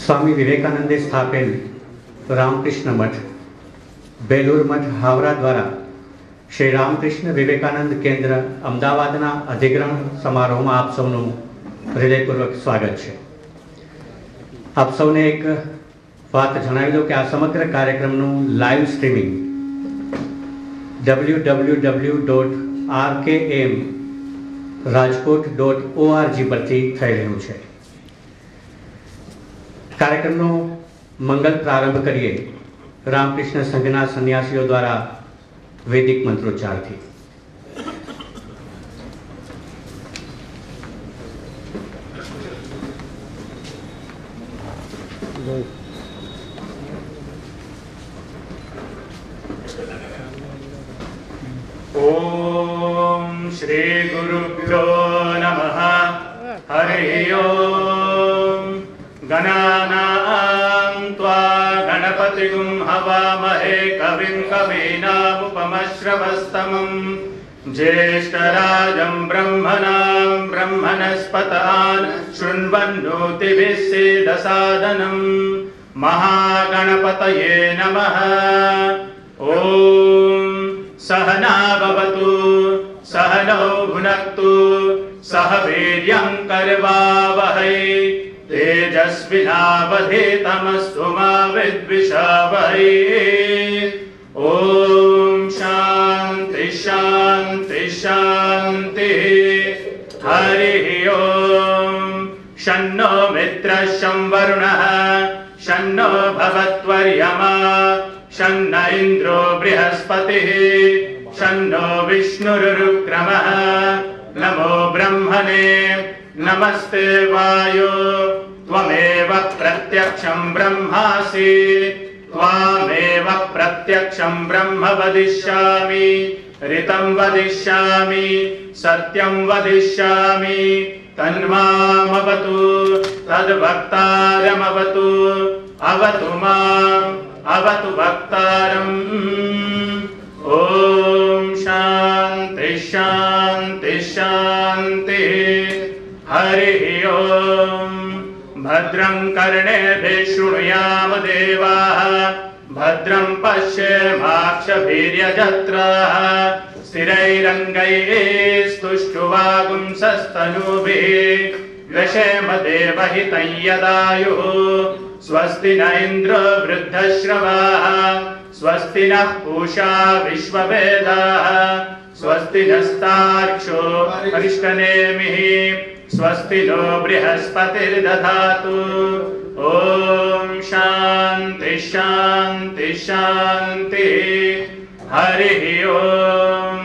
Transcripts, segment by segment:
स्वामी विवेकानंदे स्थापेल रामकृष्ण मठ बेलूर मठ हावड़ा द्वारा श्री रामकृष्ण विवेकानंद केन्द्र अमदावादना अधिग्रहण समारोह में आप सौनु हृदयपूर्वक स्वागत है। आप सौने एक बात जणावी दो कि आ समग्र कार्यक्रमનું लाइव स्ट्रीमिंग www.rkmrajkot.org परथी થઈ રહ્યું છે। कार्यक्रमનો मंगल प्रारंभ करिए रामकृष्ण संघना सन्यासीओ द्वारा वैदिक मंत्रोच्चार थी। ओम श्री गुरुभ्यो नमः। हरि ओम। गणानां त्वा गणपतिगुं हवामहे कविं कवीनामुपमश्रवस्तमम् ज्येष्ठराजं ब्रह्मणां ब्रह्मणस्पतान् शृण्वन्नोतिभिः सीदसादनं महागणपतये नमः। ओम सहना भवतु सहनौ भुनक्तु सह वीर्यं करवावहै तेजस्विनावधीतमस्तु मा विद्विषावहै। ओम शांति शांति शांति। हरि ओम। शन्नो मित्रः शं वरुणः शन्नो भवत्वर्यमा शन्न इन्द्रो बृहस्पतिः शन्नो विष्णुरुक्रमः। नमो ब्रह्मणे नमस्ते वायो त्वमेव प्रत्यक्षं ब्रह्मासि त्वामेव प्रत्यक्षं ब्रह्म वदिष्यामि ऋतं वदिष्यामि सत्यं वदिष्यामि तन्मामवतु तद्वक्तारमवतु अवतु माम् अवतु वक्तारम्। ओम शांति शांति शांति। हरि ओम। भद्रं कर्णेभिः शृणुयाम देवाः भद्रं पश्येमाक्षभिर्यजत्राः स्थिरैरङ्गैः स्तुष्ट्वागुंसस्तनूभिः व्यशेम देवहितं यदायुः। स्वस्ति न इन्द्रो वृद्धश्रवाः स्वस्ति नः पूषा विश्ववेदाः स्वस्ति नस्तार्क्ष्यो अरिष्टनेमिः स्वस्ति नो बृहस्पतिर्दधातु। ओम शांति शांति शांति। हरि ओम।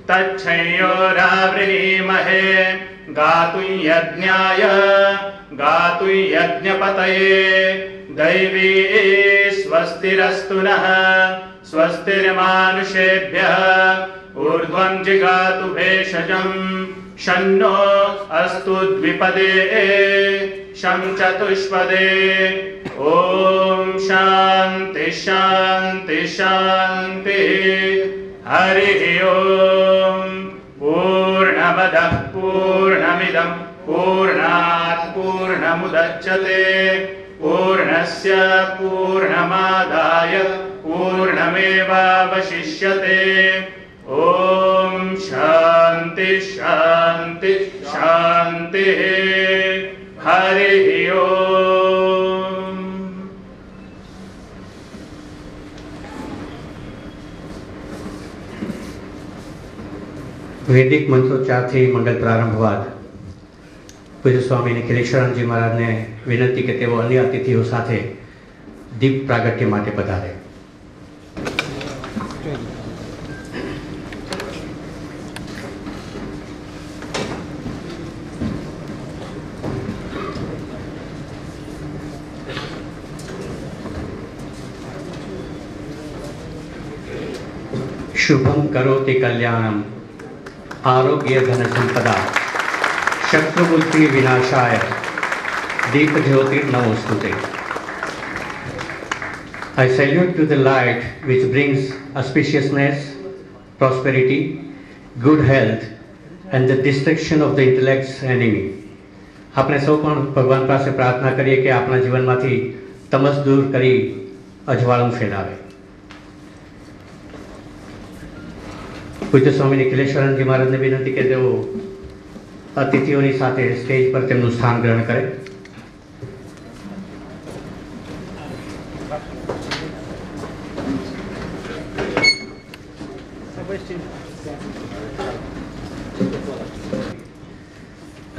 तच्छयोरावृणीमहे गातुं यज्ञाय गातुं यज्ञपतये दैवी स्वस्तिरस्तु नः स्वस्तिर्मानुषेभ्यः ऊर्ध्वं जिगातु भेषजं शन्नो अस्तु द्विपदे शं चतुष्पदे। ओम शांति शांति शांति। हरि ओम। पूर्णमदः पूर्णमिदं पूर्णात् पूर्णमुदच्यते पूर्णस्य पूर्णमादाय पूर्णमेवावशिष्यते। ओम शांति शांति शांति। हरि ओम। वैदिक मंत्रोच्चार थी मंगल प्रारंभ बाद पूज्य स्वामी निखिलेश्वरानंद जी महाराज ने विनंती के तेओ अन्य अतिथिओ साथे दीप प्रागट्य माटे पधारे। शुभं करोति कल्याणं आरोग्य धन संपदा शत्रुबुद्धि विनाशाय दीप ज्योति नमोस्तुते। I salute to the light which brings auspiciousness, prosperity, good health, and the destruction of the intellect's enemy. આપણે સૌ પણ ભગવાન પાસે પ્રાર્થના કરીએ કે આપણા જીવનમાંથી તમસ દૂર કરી અજવાળું ફેલાવે. પૂજ્ય સ્વામી નિખિલેશ્વરાનંદજી મહારાજને વિનંતી કે તેઓ અતિથિઓની સાથે સ્ટેજ પર તેમનું સ્થાન ગ્રહણ કરે.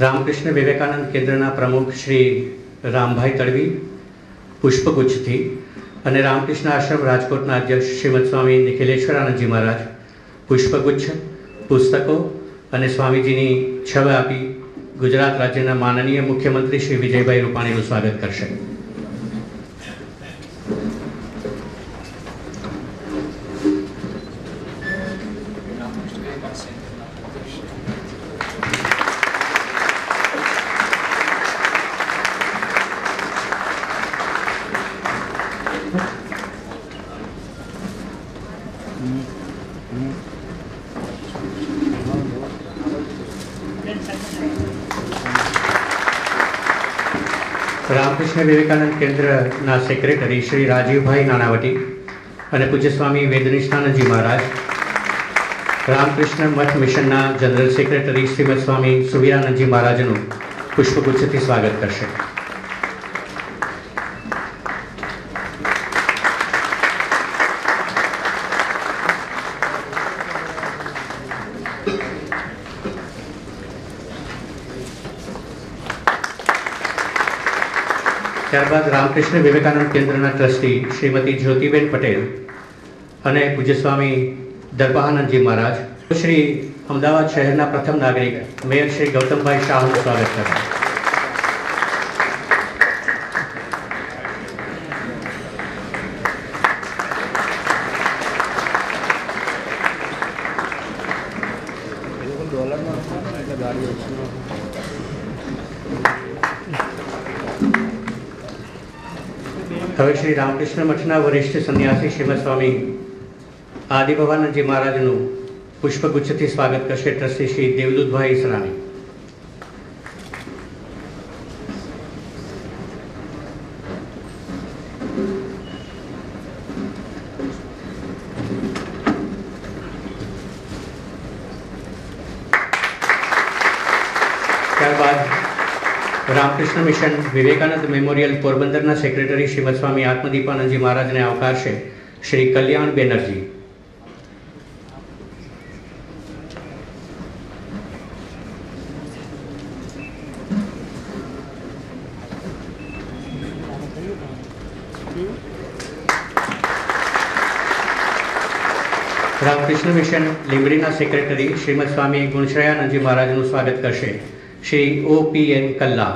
રામકૃષ્ણ વિવેકાનંદ કેન્દ્રના પ્રમુખ શ્રી રામભાઈ તડવી પુષ્પગુચ્છથી અને રામકૃષ્ણ આશ્રમ રાજકોટના અધ્યક્ષ શ્રીમદ સ્વામી નિખિલેશ્વરાનંદજી મહારાજ પુષ્પગુચ્છ, પુસ્તકો અને સ્વામીજીની છબી આપી ગુજરાત રાજ્યના માનનીય મુખ્યમંત્રી શ્રી વિજયભાઈ રૂપાણીનું સ્વાગત કરશે. રામકૃષ્ણ વિવેકાનંદ કેન્દ્રના સેક્રેટરી શ્રી રાજીવભાઈ નાણાવટી અને પૂજ્ય સ્વામી વેદનિષ્ઠાનંદજી મહારાજ, રામકૃષ્ણ મઠ મિશનના જનરલ સેક્રેટરી શ્રીમદ સ્વામી સુવીરાનંદજી મહારાજનું પુષ્પગુચ્છથી સ્વાગત કરશે. ત્યારબાદ રામકૃષ્ણ વિવેકાનંદ કેન્દ્રના ટ્રસ્ટી શ્રીમતી જ્યોતિબેન પટેલ અને પૂજ્ય સ્વામી દર્પાનંદજી મહારાજ શ્રી અમદાવાદ શહેરના પ્રથમ નાગરિક મેયર શ્રી ગૌતમભાઈ શાહનું સ્વાગત કરશે. હવે શ્રી રામકૃષ્ણ મઠના વરિષ્ઠ સંન્યાસી શ્રીમદ સ્વામી આદિભવાનંદજી મહારાજનું પુષ્પગુચ્છથી સ્વાગત કરશે ટ્રસ્ટી શ્રી દેવદૂતભાઈ ઈસરાણી. ત્યારબાદ રામકૃષ્ણ મિશન વિવેકાનંદ મેમોરિયલ પોરબંદરના સેક્રેટરી શ્રીમદ સ્વામી આત્મદીપાનંદજી મહારાજને આવકારશે શ્રી કલ્યાણ બેનર્જી. રામકૃષ્ણ મિશન લીંબડીના સેક્રેટરી શ્રીમદ સ્વામી ગુણશ્રયાનંદજી મહારાજનું સ્વાગત કરશે Shri OPN Kalla.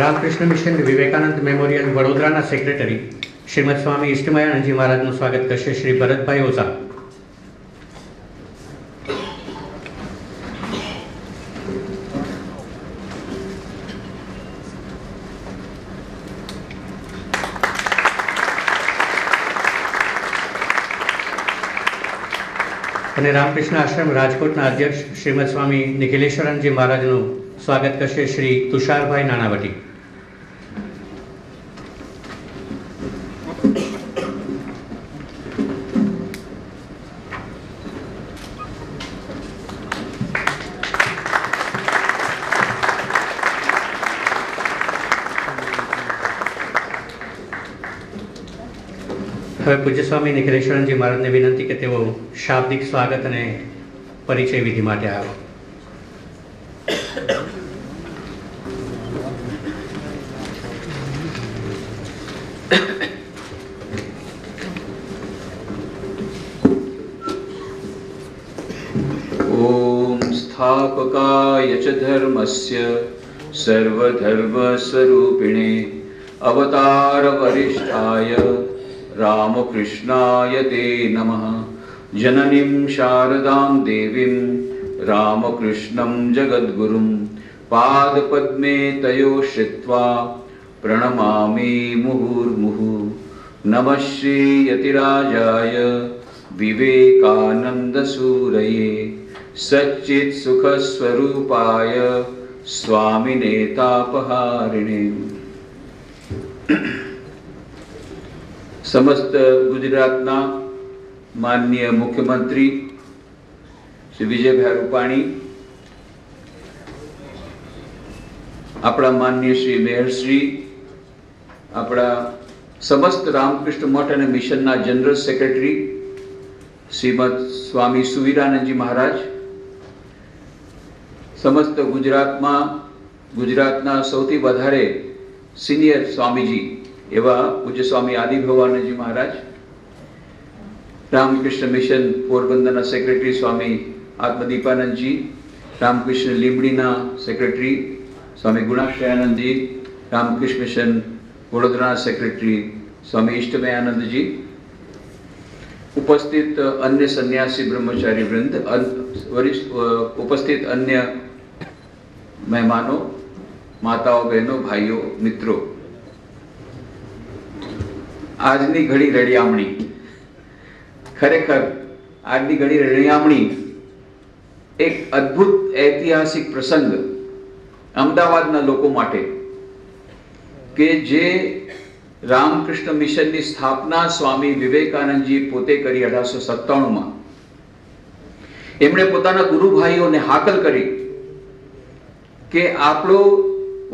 Ramakrishna mission Vivekananda memorial વડોદરાના સેક્રેટરી શ્રીમદ સ્વામી ઇષ્ટમયાનંદજી મહારાજનું સ્વાગત કરશે શ્રી ભરતભાઈ ઓઝા. અને રામકૃષ્ણ આશ્રમ રાજકોટના અધ્યક્ષ શ્રીમદ સ્વામી નિખિલેશ્વરાનંદજી મહારાજનું સ્વાગત કરશે શ્રી તુષારભાઈ નાણાવટી. હવે પૂજ્ય સ્વામી નિખિલેશ્વરાનંદજી મહારાજને વિનંતી કે તેઓ શાબ્દિક સ્વાગત અને પરિચય વિધિ માટે આવે. स्थापकाय च धर्मस्य सर्वधर्मस्वरूपिणे अवतार वरिष्ठाय रामकृष्णाय ते नमः। जननीं शारदां देवीं रामकृष्णं जगद्गुरुं पादपद्मे तयो श्रित्वा प्रणमामि मुहुर्मुहुः। नमः श्री यतिराजाय विवेकानन्दसूरये सच्चित् सुखस्वरूपाय स्वामिने तापहारिणे। समस्त गुजरातना माननीय मुख्यमंत्री श्री विजयभाई रूपाणी, अपना माननीय श्री मेयरश्री, अपना समस्त रामकृष्ण मठ અને મિશનના જનરલ સેક્રેટરી શ્રીમદ સ્વામી સુવીરાનંદજી મહારાજ, સમસ્ત ગુજરાતના સૌથી વધારે સિનિયર સ્વામીજી એવા પૂજ્ય સ્વામી આદિભવાનંદજી મહારાજ, રામકૃષ્ણ મિશન પોરબંદરના સેક્રેટરી સ્વામી આત્મદીપાનંદજી, રામકૃષ્ણ લીંબડીના સેક્રેટરી સ્વામી ગુણાશ્રયાનંદજી, રામકૃષ્ણ મિશન વડોદરા સેક્રેટરી स्वामी इष्टमयानंद जी, उपस्थित अन्य सन्यासी ब्रह्मचारी वृंद, उपस्थित अन्य मेहमानों, माताओं, बहनों, भाइयों, मित्रों, આજની ઘડી રળિયામણી, ખરેખર આજની ઘડી રળિયામણી એક અદ્ભુત ઐતિહાસિક પ્રસંગ અમદાવાદના લોકો માટે કે જે રામકૃષ્ણ મિશનની સ્થાપના સ્વામી વિવેકાનંદજી પોતે કરી 1897માં। એમણે પોતાના ગુરુભાઈઓને હાકલ કરી કે આપણો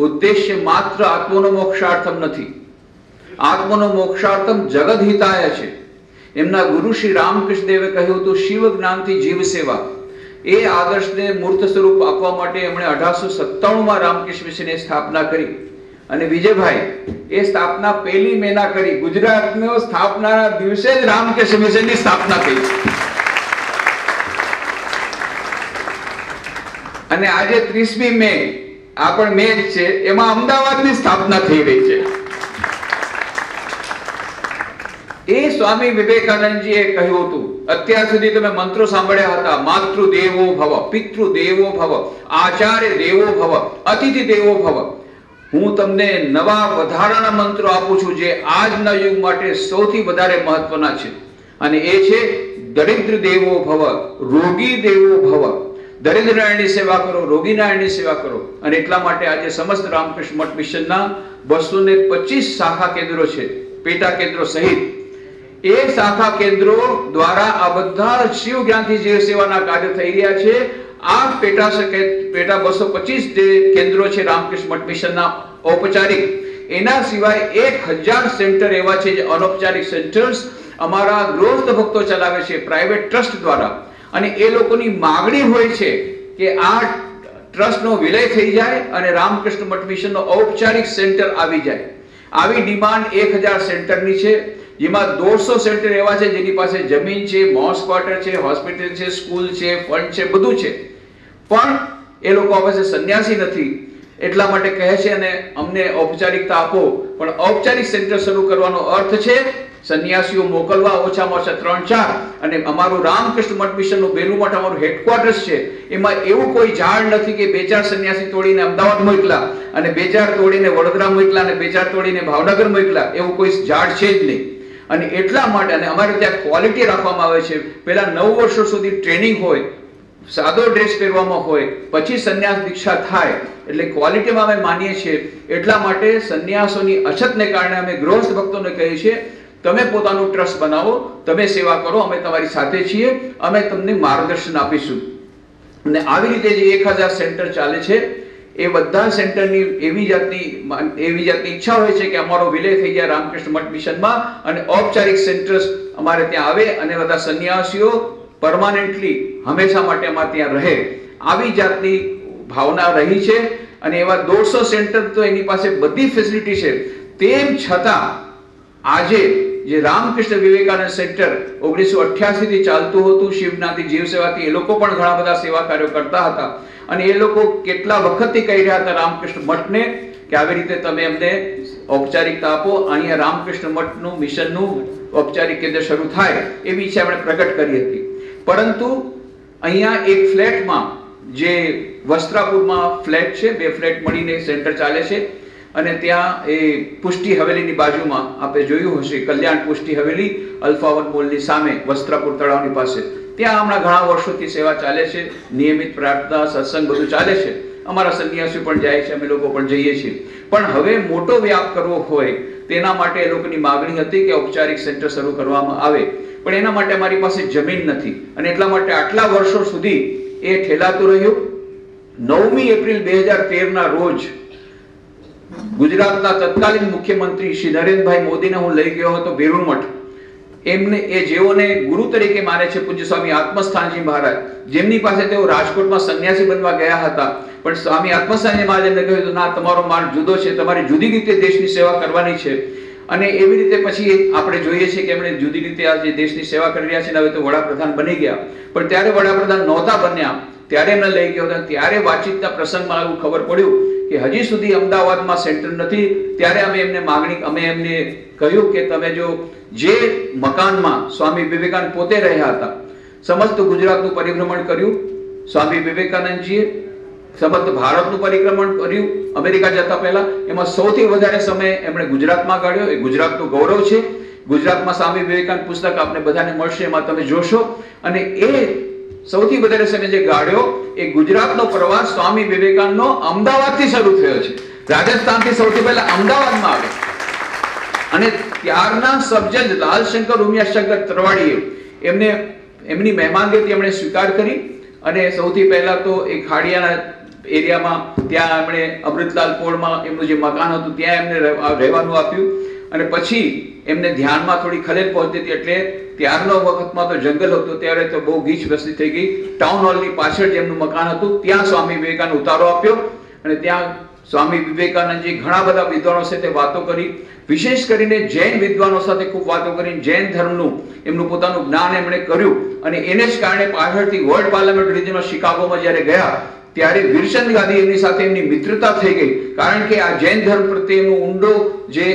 ઉદ્દેશ્ય માત્ર આત્મનો મોક્ષાર્થમ નથી, આત્મનો મોક્ષાર્થમ જગદ હિતાય છે। એમના ગુરુ શ્રી રામકૃષ્ણ દેવે કહ્યું હતું શિવ જ્ઞાનથી જીવ સેવા। એ આદર્શને મૂર્ત સ્વરૂપ આપવા માટે એમણે 1897માં રામકૃષ્ણ મિશનની સ્થાપના કરી અને વિજયભાઈ એ સ્થાપના 1 મેના કરી। ગુજરાતનો સ્થાપનાના દિવસે જ રામકૃષ્ણ મિશનની સ્થાપના થઈ અને આજે 30મી મે આ પણ મે જ છે, એમાં અમદાવાદની સ્થાપના થઈ રહી છે। એ સ્વામી વિવેકાનંદજીએ કહ્યું હતું, અત્યાર સુધી તમે મંત્રો સાંભળ્યા હતા, માતૃ દેવો ભવ, પિતૃ દેવો ભવ, આચાર્ય દેવો ભવ, અતિથિ દેવો ભવ। હું તમને નવા વધારાના મંત્રો આપું છું જે આજના યુગ માટે સૌથી વધારે મહત્વના છે અને એ છે દરિદ્ર દેવો ભવ, રોગી દેવો ભવ। દરિદ્રનારાયણની સેવા કરો, રોગીનારાયણની સેવા કરો। અને એટલા માટે આજે સમસ્ત રામકૃષ્ણ મઠ મિશનના 225 શાખા કેન્દ્રો છે, પેટા કેન્દ્રો સહિત। એ શાખા કેન્દ્રો દ્વારા આ બધા શિવ જ્ઞાનથી જીવ સેવાના કાર્ય થઈ રહ્યા છે। આ પેટા 225 જે કેન્દ્રો છે રામકૃષ્ણ મઠ મિશનના ઔપચારિક, એના સિવાય 1000 સેન્ટર એવા છે જે અનૌપચારિક સેન્ટર્સ અમારા ગૃહસ્થ ભક્તો ચલાવે છે પ્રાઇવેટ ટ્રસ્ટ દ્વારા। અને એ લોકોની માંગણી હોય છે કે આ ટ્રસ્ટનો વિલય થઈ જાય અને રામકૃષ્ણ મઠ મિશનનો ઔપચારિક સેન્ટર આવી જાય। આવી ડિમાન્ડ 1000 સેન્ટરની છે, જેમાં 150 સેન્ટર એવા છે જેની પાસે જમીન છે, મોસ ક્વાર્ટર છે, હોસ્પિટલ છે, સ્કૂલ છે, ફંડ છે, બધું છે, પણ એ લોકો પાસે સંન્યાસી નથી। એટલા માટે કહે છે અને અમને ઔપચારિકતા આપો, પણ ઔપચારિક સેન્ટર શરૂ કરવાનો અર્થ છે સંન્યાસીઓ મોકલવા ઓછામાં ઓછા 3-4। અને અમારું રામકૃષ્ણ મઠ મિશનનું બેલું મઠ અમારું હેડક્વાર્ટર્સ છે, એમાં એવું કોઈ ઝાડ નથી કે 2-4 સંન્યાસી તોડીને અમદાવાદ મોકલા અને 2-4 તોડીને વડોદરા મોકલા અને 2-4 તોડીને ભાવનગર મોકલા, એવું કોઈ ઝાડ છે જ નહીં। અને એટલા માટે અને અમારે ત્યાં ક્વોલિટી રાખવામાં આવે છે। પહેલા 9 વર્ષો સુધી ટ્રેનિંગ હોય, સાદો ડ્રેસ પહેરવામાં હોય, પછી સંન્યાસ દીક્ષા થાય, એટલે ક્વોલિટીમાં અમે માનીએ છીએ। એટલા માટે સંન્યાસોની અછતને કારણે અમે ગૃહસ્થ ભક્તોને કહીએ છીએ તમે પોતાનું ટ્રસ્ટ બનાવો, તમે સેવા કરો, અમે તમારી સાથે છીએ, અમે તમને માર્ગદર્શન આપીશું। અને આવી રીતે જે 1000 સેન્ટર ચાલે છે એ બધા સેન્ટરની એવી જાતની ઈચ્છા હોય છે કે અમારો વિલય થઈ જાય રામકૃષ્ણ મઠ મિશનમાં અને ઔપચારિક સેન્ટર્સ અમારે ત્યાં આવે અને બધા સંન્યાસીઓ પરમાનન્ટલી હંમેશા માટે અમારે ત્યાં રહે, આવી જાતની ભાવના રહી છે। અને એવા 150 સેન્ટર તો એની પાસે બધી ફેસિલિટી છે, તેમ છતાં આજે જે રામકૃષ્ણ વિવેકાનંદ સેન્ટર 1988 થી ચાલતું હતું શિવનાથી જીવ સેવાથી, એ લોકો પણ ઘણા બધા સેવા કાર્યો કરતા હતા અને એ લોકો કેટલા વખતથી કહી રહ્યા હતા રામકૃષ્ણ મઠને કે આવી રીતે તમે અમને ઔપચારિકતા આપો, અહીંયા રામકૃષ્ણ મઠનું મિશનનું ઔપચારિક કેન્દ્ર શરૂ થાય એવી ઈચ્છા આપણે પ્રગટ કરી હતી. પરંતુ અહીંયા એક ફ્લેટમાં, જે વસ્ત્રાપુરમાં ફ્લેટ છે, 2 ફ્લેટ મળીને સેન્ટર ચાલે છે, અને ત્યાં એ પુષ્ટિ હવેલીની બાજુમાં આપણે જોયું હશે, કલ્યાણ પુષ્ટિ હવેલી અલ્ફા 1 મોલની સામે વસ્ત્રાપુર તળાવની પાસે, ત્યાં હમણાં ઘણા વર્ષોથી સેવા ચાલે છે. નિયમિત પ્રાર્થના, સત્સંગ બધું ચાલે છે. અમારા સંન્યાસીઓ પણ જાય છે, અમે લોકો પણ જઈએ છીએ. પણ હવે મોટો વ્યાપ કરવો હોય તેના માટે એ લોકોની માગણી હતી કે ઔપચારિક સેન્ટર શરૂ કરવામાં આવે, પણ એના માટે અમારી પાસે જમીન નથી, અને એટલા માટે આટલા વર્ષો સુધી એ ઠેલાતું રહ્યું. 9મી એપ્રિલ 2013 ના રોજ ગુજરાતના તત્કાલીન મુખ્યમંત્રી શ્રી નરેન્દ્રભાઈ મોદીને હું લઈ ગયો હતો બેલુર મઠ. એમને, એ જેઓને ગુરુ તરીકે માને છે, પૂજ્ય સ્વામી આત્મસ્થાનજી મહારાજ, જેમની પાસે તેઓ રાજકોટમાં સંન્યાસી બનવા ગયા હતા, પણ સ્વામી આત્મસ્થાનજી મહારાજ એમને કહ્યું ના, તમારો માર્ગ જુદો છે, તમારે જુદી રીતે દેશની સેવા કરવાની છે. અને એવી રીતે પછી આપણે જોઈએ છીએ કે એમણે જુદી રીતે આ જે દેશની સેવા કરી રહ્યા છે, હવે તો વડાપ્રધાન બની ગયા, પણ ત્યારે વડાપ્રધાન નહોતા બન્યા ત્યારે એમને લઈ ગયો હતા. ત્યારે વાતચીતના પ્રસંગમાં એવું ખબર પડ્યું કે હજી સુધી અમદાવાદમાં સેન્ટર નથી. ત્યારે અમે એમને કહ્યું કે તમે જો જે મકાનમાં સ્વામી વિવેકાનંદ પોતે રહ્યા હતા, સમસ્ત ગુજરાતનું પરિભ્રમણ કર્યું સ્વામી વિવેકાનંદજીએ, સમસ્ત ભારતનું પરિક્રમણ કર્યું અમેરિકા જતા પહેલા, એમાં સૌથી વધારે સમય એમણે ગુજરાતમાં કાઢ્યો. એ ગુજરાતનું ગૌરવ છે. ગુજરાતમાં સ્વામી વિવેકાનંદ પુસ્તક આપને બધાને મળશે, એમાં તમે જોશો. અને એ સૌથી વધારે સમય જે ગાળ્યો એ ગુજરાતનો પ્રવાસ સ્વામી વિવેકાનંદનો અમદાવાદથી શરૂ થયો છે. રાજસ્થાનથી સૌથી પહેલા અમદાવાદમાં આવે, અને ત્યારના સબજજ લાલશંકર ઉમિયાશંકર તરવાડીએ એમની મહેમાનગતિ એમણે સ્વીકાર કરી. અને સૌથી પહેલા તો એ ખાડિયાના એરિયામાં, ત્યાં એમણે અમૃતલાલ પોળમાં એમનું જે મકાન હતું ત્યાં એમને રહેવાનું આપ્યું. અને પછી એમને ધ્યાનમાં થોડી ખલેલ પહોંચતી હતી, એટલે ત્યારનો વખતમાં તો જંગલ હતું, ત્યારે તો બહુ ગીચ વસ્તી થઈ ગઈ. ટાઉન હોલની પાછળ જેમનું મકાન હતું ત્યાં સ્વામી વિવેકાનંદ ઉતારો આપ્યો, અને ત્યાં સ્વામી વિવેકાનંદજી ઘણા બધા વિદ્વાનો સાથે વાતો કરી, વિશેષ કરીને જૈન વિદ્વાનો સાથે ખૂબ વાતો કરી, જૈન ધર્મનું એમનું પોતાનું જ્ઞાન એમણે કર્યું. અને એને જ કારણે પાછળથી વર્લ્ડ પાર્લામેન્ટ રિજનમાં શિકાગોમાં જ્યારે ગયા ત્યારે વિરચંદ ગાંધી એમની સાથે એમની મિત્રતા થઈ ગઈ, કારણ કે આ જૈન ધર્મ પ્રત્યે એમનો ઊંડો જે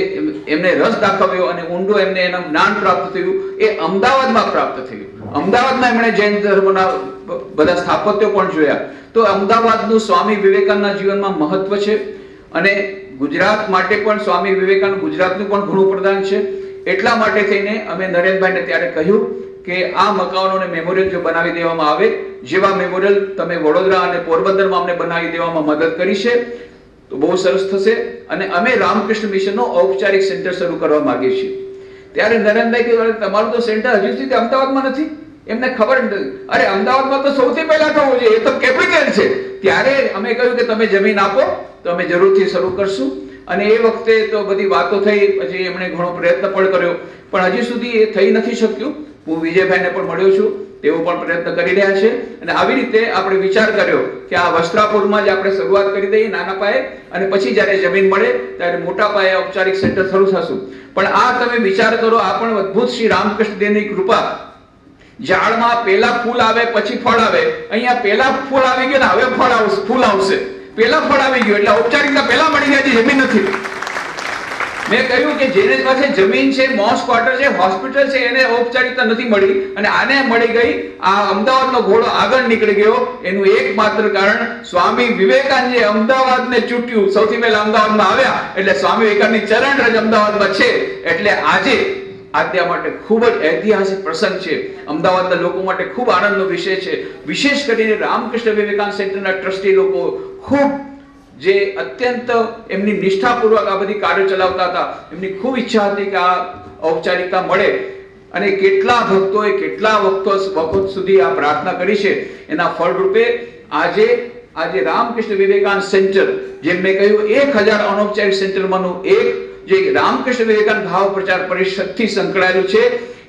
એમને રસ દાખવ્યો અને ઊંડો એમને એનું જ્ઞાન પ્રાપ્ત થયું એ અમદાવાદમાં પ્રાપ્ત થયું. અમદાવાદમાં એમણે જૈન ધર્મના બધા સ્થાપત્યો પણ જોયા. તો અમદાવાદનું સ્વામી વિવેકાનંદના જીવનમાં મહત્વ છે, અને ગુજરાત માટે પણ સ્વામી વિવેકાનંદ ગુજરાતનું પણ ઘણું પ્રદાન છે. એટલા માટે થઈને અમે નરેન્દ્રભાઈને ત્યારે કહ્યું કે આ મકાનોને મેમોરિયલ જો બનાવી દેવામાં આવે, જેવા મેમોરિયલ તમે વડોદરા અને પોરબંદરમાં અમને બનાવી દેવામાં મદદ કરી છે તો બહુ સરસ થશે, અને અમે રામકૃષ્ણ મિશનનો ઔપચારિક સેન્ટર શરૂ કરવા માંગીએ છીએ. ત્યારે નરેન્દ્રભાઈ કહ્યું તમારું તો સેન્ટર હજી સુધી અમદાવાદમાં નથી. એમને ખબર નથી, અરે અમદાવાદમાં તો સૌથી પહેલા થવું જોઈએ, એ તો કેપિટલ છે. ત્યારે અમે કહ્યું કે તમે જમીન આપો તો અમે જરૂરથી શરૂ કરશું. અને એ વખતે તો બધી વાતો થઈ, પછી એમણે ઘણો પ્રયત્ન પણ કર્યો, પણ હજી સુધી એ થઈ નથી શક્યું. હું વિજયભાઈને પણ મળ્યો છું, તેઓ પણ પ્રયત્ન કરી રહ્યા છે. અને આવી રીતે આપણે વિચાર કર્યો કે આ વસ્ત્રાપુરમાં જ આપણે શરૂઆત કરી દઈએ નાના પાયે, અને પછી જ્યારે જમીન મળે ત્યારે મોટા પાયે ઔપચારિક સેન્ટર શરૂ થશું. પણ આ તમે વિચાર કરો, આ પણ અદ્ભુત શ્રી રામકૃષ્ણ દેવની કૃપા. ઝાડમાં પહેલા ફૂલ આવે પછી ફળ આવે, અહીંયા પહેલા ફૂલ આવી ગયું ને હવે ફૂલ આવશે. પહેલા ફળ આવી ગયું એટલે ઔપચારિકતા પહેલા મળી ગયા, જમીન નથી. મેં કહ્યું કે જેને પાસે જમીન છે, મોસ ક્વાર્ટર છે, હોસ્પિટલ છે, એને ઔપચારિકતા નથી મળી, અને આને મળી ગઈ. આ અમદાવાદનો ઘોડો આગળ નીકળી ગયો. એનું એકમાત્ર કારણ સ્વામી વિવેકાનંદજીએ અમદાવાદને ચૂંટ્યું. સૌથી પહેલા અમદાવાદમાં આવ્યા એટલે સ્વામી વિવેકાનંદની ચરણ રજ અમદાવાદમાં છે. એટલે આજે આદ્યા માટે ખૂબ જ ઐતિહાસિક પ્રસંગ છે. અમદાવાદના લોકો માટે ખૂબ આનંદનો વિષય છે. વિશેષ કરીને રામકૃષ્ણ વિવેકાનંદ સેન્ટરના ટ્રસ્ટી લોકો ખૂબ જે અત્યંત એમની નિષ્ઠાપૂર્વક આ બધી કાર્ય ચલાવતા હતા, એમની ખૂબ ઈચ્છા હતી કે આ ઔપચારિકતા મળે. અને કેટલા ભક્તોએ કેટલા વખત સુધી આ પ્રાર્થના કરી છે. એના ફળરૂપે આજે રામકૃષ્ણ વિવેકાનંદ સેન્ટર, જેમ મેં કહ્યું 1000 અનૌપચારિક સેન્ટરમાંનું એક, જે રામકૃષ્ણ વિવેકાનંદ ભાવ પ્રચાર પરિષદથી સંકળાયેલું છે.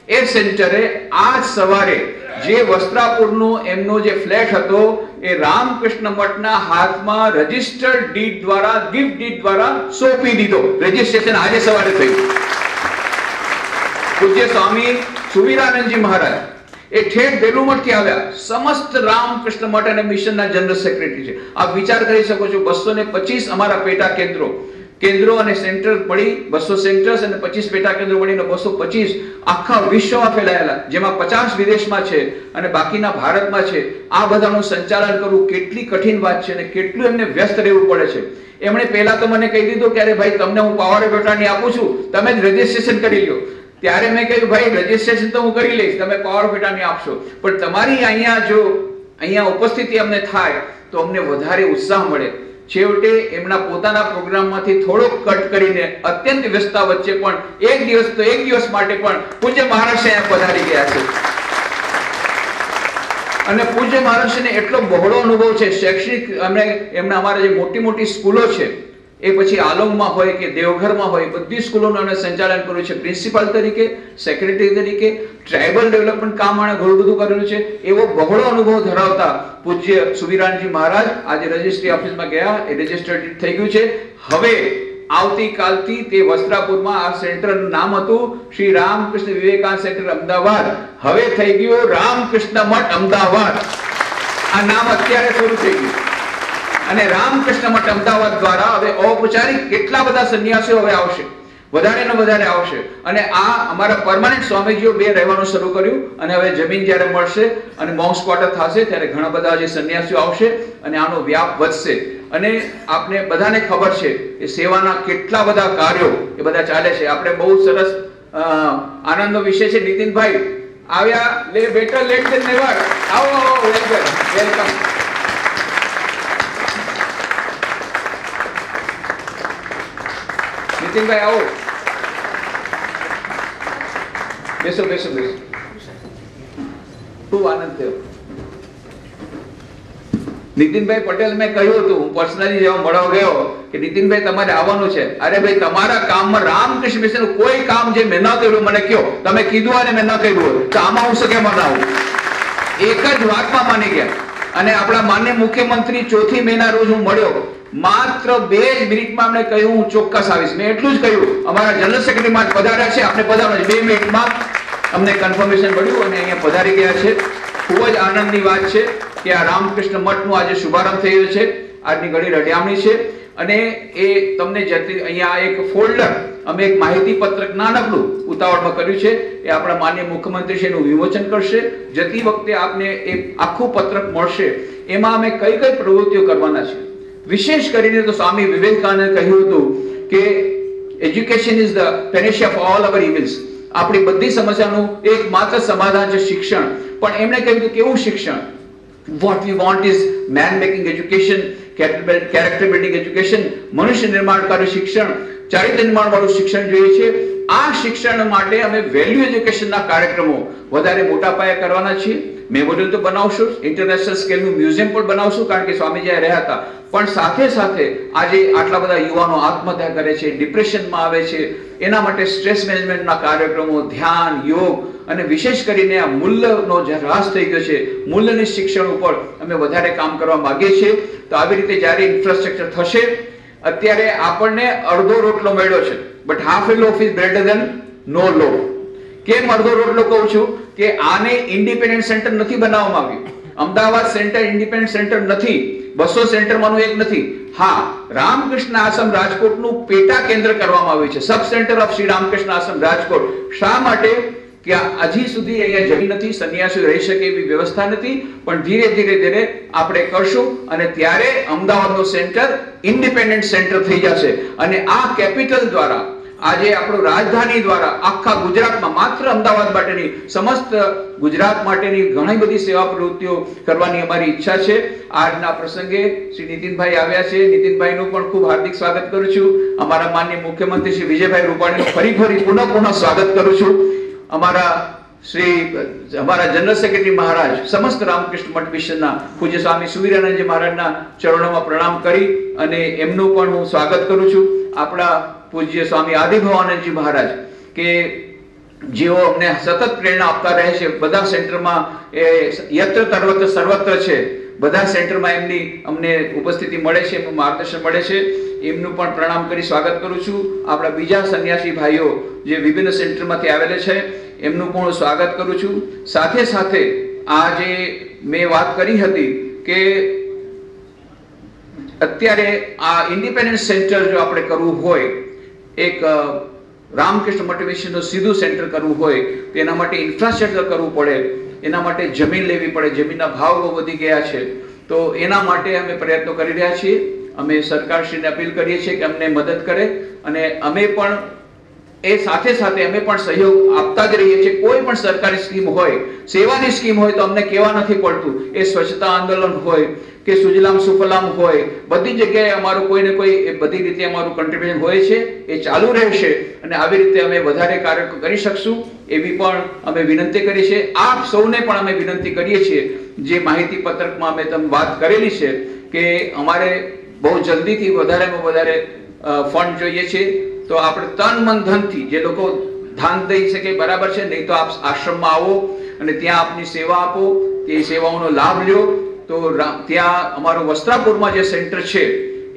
એ સેન્ટરે આજ સવારે જે વસ્ત્રાપુરનો એમનો જે ફ્લેટ હતો એ રામકૃષ્ણ મઠના હાથમાં રજિસ્ટર્ડ ડીડ દ્વારા, ગિફ્ટ ડીડ દ્વારા સોંપી દીધો. રજિસ્ટ્રેશન આજે સવારે થયું. પૂજ્ય સ્વામી સુવીરાનંદજી મહારાજ એ ઠેઠ બેલુમઠથી આવ્યા, સમસ્ત રામકૃષ્ણ મઠ અને મિશનના જનરલ સેક્રેટરી છે. આપ વિચાર કરી શકો છો, 225 અમારા પેટા કેન્દ્રો, કેન્દ્રો અને સેન્ટર મળી 200 સેન્ટર્સ અને 25 પેટા કેન્દ્રો મળીને 225 આખા વિશ્વમાં ફેલાયેલા, જેમાં 50 વિદેશમાં છે અને બાકીના ભારતમાં છે. આ બધાનું સંચાલન કરવું કેટલી કઠિન વાત છે અને કેટલું એમને વ્યસ્ત રહેવું પડે છે. એમણે પહેલા તો મને કહી દીધું કે અરે ભાઈ તમને હું પાવર ઓફ એટર્ની આપું છું, તમે જ રજીસ્ટ્રેશન કરી લો. ત્યારે મેં કહ્યું ભાઈ રજીસ્ટ્રેશન તો હું કરી લઈશ, તમે પાવર ઓફ એટર્ની આપશો, પણ તમારી અહીંયા ઉપસ્થિતિ અમને થાય તો અમને વધારે ઉત્સાહ મળે. છેવટે એમના પોતાના પ્રોગ્રામમાંથી થોડોક કટ કરીને અત્યંત વ્યસ્તતા વચ્ચે પણ એક દિવસ માટે પણ પૂજ્ય મહારાજ અહીંયા પધારી ગયા છે. અને પૂજ્ય મહારાજને એટલો બહોળો અનુભવ છે શૈક્ષણિક. એમના અમારા જે મોટી સ્કૂલો છે, એ પછી આલોમમાં હોય કે દેવઘરમાં હોય, બધી સ્કૂલોનું અમે સંચાલન કર્યું છે. પ્રિન્સિપાલ તરીકે, સેક્રેટરી તરીકે, ટ્રાઇબલ ડેવલપમેન્ટ કામ આણે ઘણું બધું કરેલું છે. એવો બહોળો અનુભવ ધરાવતા પૂજ્ય સુવિરાનજી મહારાજ આજે રજિસ્ટ્રી ઓફિસમાં ગયા, એ રજિસ્ટર્ડ થઈ ગયું છે. હવે આવતીકાલથી તે વસ્ત્રાપુરમાં આ સેન્ટરનું નામ હતું શ્રી રામકૃષ્ણ વિવેકાનંદ સેન્ટર અમદાવાદ, હવે થઈ ગયું રામકૃષ્ણ મઠ અમદાવાદ. આ નામ અત્યારે શરૂ થઈ ગયું અને રામકૃષ્ણ મઠ અમદાવાદ દ્વારા હવે ઔપચારિક કેટલા બધા સંન્યાસીઓ હવે આવશે, વધારે ને વધારે આવશે. અને આ અમારા પરમાનન્ટ સ્વામીજીઓ 2 રહેવાનું શરૂ કર્યું અને હવે જમીન જ્યારે મળશે અને મોંક્સ ક્વાર્ટર થશે ત્યારે ઘણા બધા જે સંન્યાસીઓ આવશે અને આનો વ્યાપ વધશે. અને આપને બધાને ખબર છે કે સેવાના કેટલા બધા કાર્યો એ બધા ચાલે છે. આપણે બહુ સરસ આનંદનો વિષય છે. નીતિનભાઈ આવ્યા, બેટર લેટ ધેન નેવર. આવો વેલકમ. નીતિનભાઈ આવો, બેસો. ખૂબ આનંદ થયો. નીતિનભાઈ પટેલ મેં કહ્યું હતું, હું પર્સનલી જેવા મળવા ગયો કે નીતિનભાઈ તમારે આવવાનું છે. અરે ભાઈ તમારા કામમાં રામકૃષ્ણ મિશનનું કોઈ કામ જે મેં ન કર્યું મને કહો, તમે કીધું અને મેં ન કર્યું તો આમાં હું સકે મનાવું. એક જ વાતમાં માની ગયા. અને આપણા માન્ય મુખ્યમંત્રી 4 મેના રોજ હું મળ્યો, માત્ર 2 જ મિનિટમાં અમને કહ્યું હું ચોક્કસ આવીશ. મેં એટલું જ કહ્યું, અમારા જનરલ સેક્રેટરી માં પધાર્યા છે, આપણે પધારવાનું છે. 2 મિનિટમાં અમને કન્ફર્મેશન મળ્યું અને અહીંયા પધારી ગયા છે. ખૂબ જ આનંદની વાત છે કે આ રામકૃષ્ણ મઠનો આજે શુભારંભ થયો છે. આજની ઘડી રડિયામણી છે અને એ તમને અહીંયા એક ફોલ્ડર, અમે એક માહિતી પત્રક નાનકડું ઉતાવળમાં કર્યું છે, એ આપણા માન્ય મુખ્યમંત્રી છે એનું વિમોચન કરશે. જતી વખતે આપને એ આખું પત્રક મળશે. એમાં અમે કઈ પ્રવૃત્તિઓ કરવાના છે. વિશેષ કરીને તો સ્વામી વિવેકાનંદે કહ્યું હતું કે education is the panacea of all our evils. આપણી બધી સમસ્યાનું એકમાત્ર સમાધાન છે શિક્ષણ. પણ એમણે કહ્યું કે કેવું શિક્ષણ? What we want is man making education, character building education, મનુષ્ય નિર્માણકારી શિક્ષણ, ચારિત્ર્ય નિર્માણ વાળું શિક્ષણ જોઈએ છે. આ શિક્ષણ માટે અમે વેલ્યુ એજ્યુકેશનના કાર્યક્રમો વધારે મોટા પાયે કરવાના છીએ. મેમોરિયલ તો બનાવશું, ઇન્ટરનેશનલ સ્કેલનું મ્યુઝિયમ પણ બનાવશું, કારણ કે સ્વામીજી રહ્યા હતા. પણ સાથે સાથે આજે આટલા બધા યુવાનો આત્મહત્યા કરે છે, ડિપ્રેશનમાં આવે છે, એના માટે સ્ટ્રેસ મેનેજમેન્ટના કાર્યક્રમો, ધ્યાન, યોગ અને વિશેષ કરીને આ મૂલ્યનો જે હ્રાસ થઈ ગયો છે, મૂલ્યની શિક્ષણ ઉપર અમે વધારે કામ કરવા માંગીએ છીએ. તો આવી રીતે જ્યારે ઇન્ફ્રાસ્ટ્રક્ચર થશે, અત્યારે આપણને અડધો રોટલો મળ્યો છે, but half a loaf is better than no loaf. કેમ અડધો રોટલો કહું છું? કે આને ઇન્ડિપેન્ડન્ટ સેન્ટર નથી બનાવવામાં આવ્યું. અમદાવાદ સેન્ટર ઇન્ડિપેન્ડન્ટ સેન્ટર નથી, 200 સેન્ટરમાંનું એક નથી. હા, રામકૃષ્ણ આશ્રમ રાજકોટનું પેટા કેન્દ્ર કરવામાં આવ્યું છે, sub centre of Shri Ramakrishna ashram Rajkot. શા માટે? કે હજી સુધી અહીંયા જમીન નથી, સંન્યાસીઓ રહી શકે એવી વ્યવસ્થા નથી. પણ ધીરે ધીરે આપણે કરશું અને ત્યારે અમદાવાદનું સેન્ટર ઇન્ડિપેન્ડન્ટ સેન્ટર થઈ જશે. અને આ કેપિટલ દ્વારા, આજે આપણું રાજધાની દ્વારા આખા ગુજરાતમાં, માત્ર અમદાવાદ માટેની, સમસ્ત ગુજરાત માટેની ઘણી બધી સેવા પ્રવૃત્તિઓ કરવાની અમારી ઈચ્છા છે. આજના પ્રસંગે શ્રી નીતિનભાઈ આવ્યા છે. નીતિનભાઈનું પણ ખૂબ હાર્દિક સ્વાગત કરું છું. અમારા માનનીય મુખ્યમંત્રી શ્રી વિજયભાઈ રૂપાણીનું ફરી પુનઃ સ્વાગત કરું છું. અમારા જનરલ સેક્રેટરી મહારાજ, સમસ્ત રામકૃષ્ણ મઠ મિશનના પૂજ્ય સ્વામી સુવિરાનંદજી મહારાજના ચરણોમાં પ્રણામ કરી અને એમનું પણ હું સ્વાગત કરું છું. આપણા પૂજ્ય સ્વામી આદિભવાનંદજી મહારાજ કે જેઓ અમને સતત પ્રેરણા આપતા રહે છે. બધા સેન્ટરમાં યત્ર તર્વત્ર સર્વત્ર છે, બધા સેન્ટરમાં એમની અમને ઉપસ્થિતિ મળે છે, એમનું માર્ગદર્શન મળે છે. એમનું પણ પ્રણામ કરી સ્વાગત કરું છું. આપણા બીજા સંન્યાસી ભાઈઓ જે વિભિન્ન સેન્ટરમાંથી આવેલા છે, એમનું પણ સ્વાગત કરું છું. સાથે સાથે આ જે મેં વાત કરી હતી કે અત્યારે આ ઇન્ડિપેન્ડન્ટ સેન્ટર જો આપણે કરવું હોય, એક રામકૃષ્ણ મઠ મિશનનું સીધું સેન્ટર કરવું હોય તો એના માટે ઇન્ફ્રાસ્ટ્રક્ચર કરવું પડે, એના માટે જમીન લેવી પડે, જમીનના ભાવ બહુ વધી ગયા છે. તો એના માટે અમે પ્રયત્નો કરી રહ્યા છીએ. અમે સરકારશ્રીને અપીલ કરીએ છીએ કે અમને મદદ કરે, અને અમે પણ એ સાથે સાથે અમે પણ સહયોગ આપતા જ રહીએ છીએ. કોઈ પણ સરકારી સ્કીમ હોય, સેવાની સ્કીમ હોય તો અમને કહેવા નથી પડતું. એ સ્વચ્છતા આંદોલન હોય કે સુજલામ સુફલામ હોય, બધી જગ્યાએ અમારું કોઈ ને કોઈ બધી રીતે અમારું કન્ટ્રીબ્યુશન હોય છે. એ ચાલુ રહેશે અને આવી રીતે અમે વધારે કાર્ય કરી શકશું એવી પણ અમે વિનંતી કરી છે. આપ સૌને પણ અમે વિનંતી કરીએ છીએ, જે માહિતી પત્રકમાં અમે તમને વાત કરેલી છે કે અમારે બહુ જલ્દીથી વધારેમાં વધારે ફંડ જોઈએ છે. તો આપણે તન મન ધનથી જે લોકો દાન દઈ શકે બરાબર છે, નહીં તો આપ આશ્રમમાં આવો અને ત્યાં આપની સેવા આપો, તે સેવાઓનો લાભ લ્યો. તો ત્યાં અમારું વસ્ત્રાપુરમાં જે સેન્ટર છે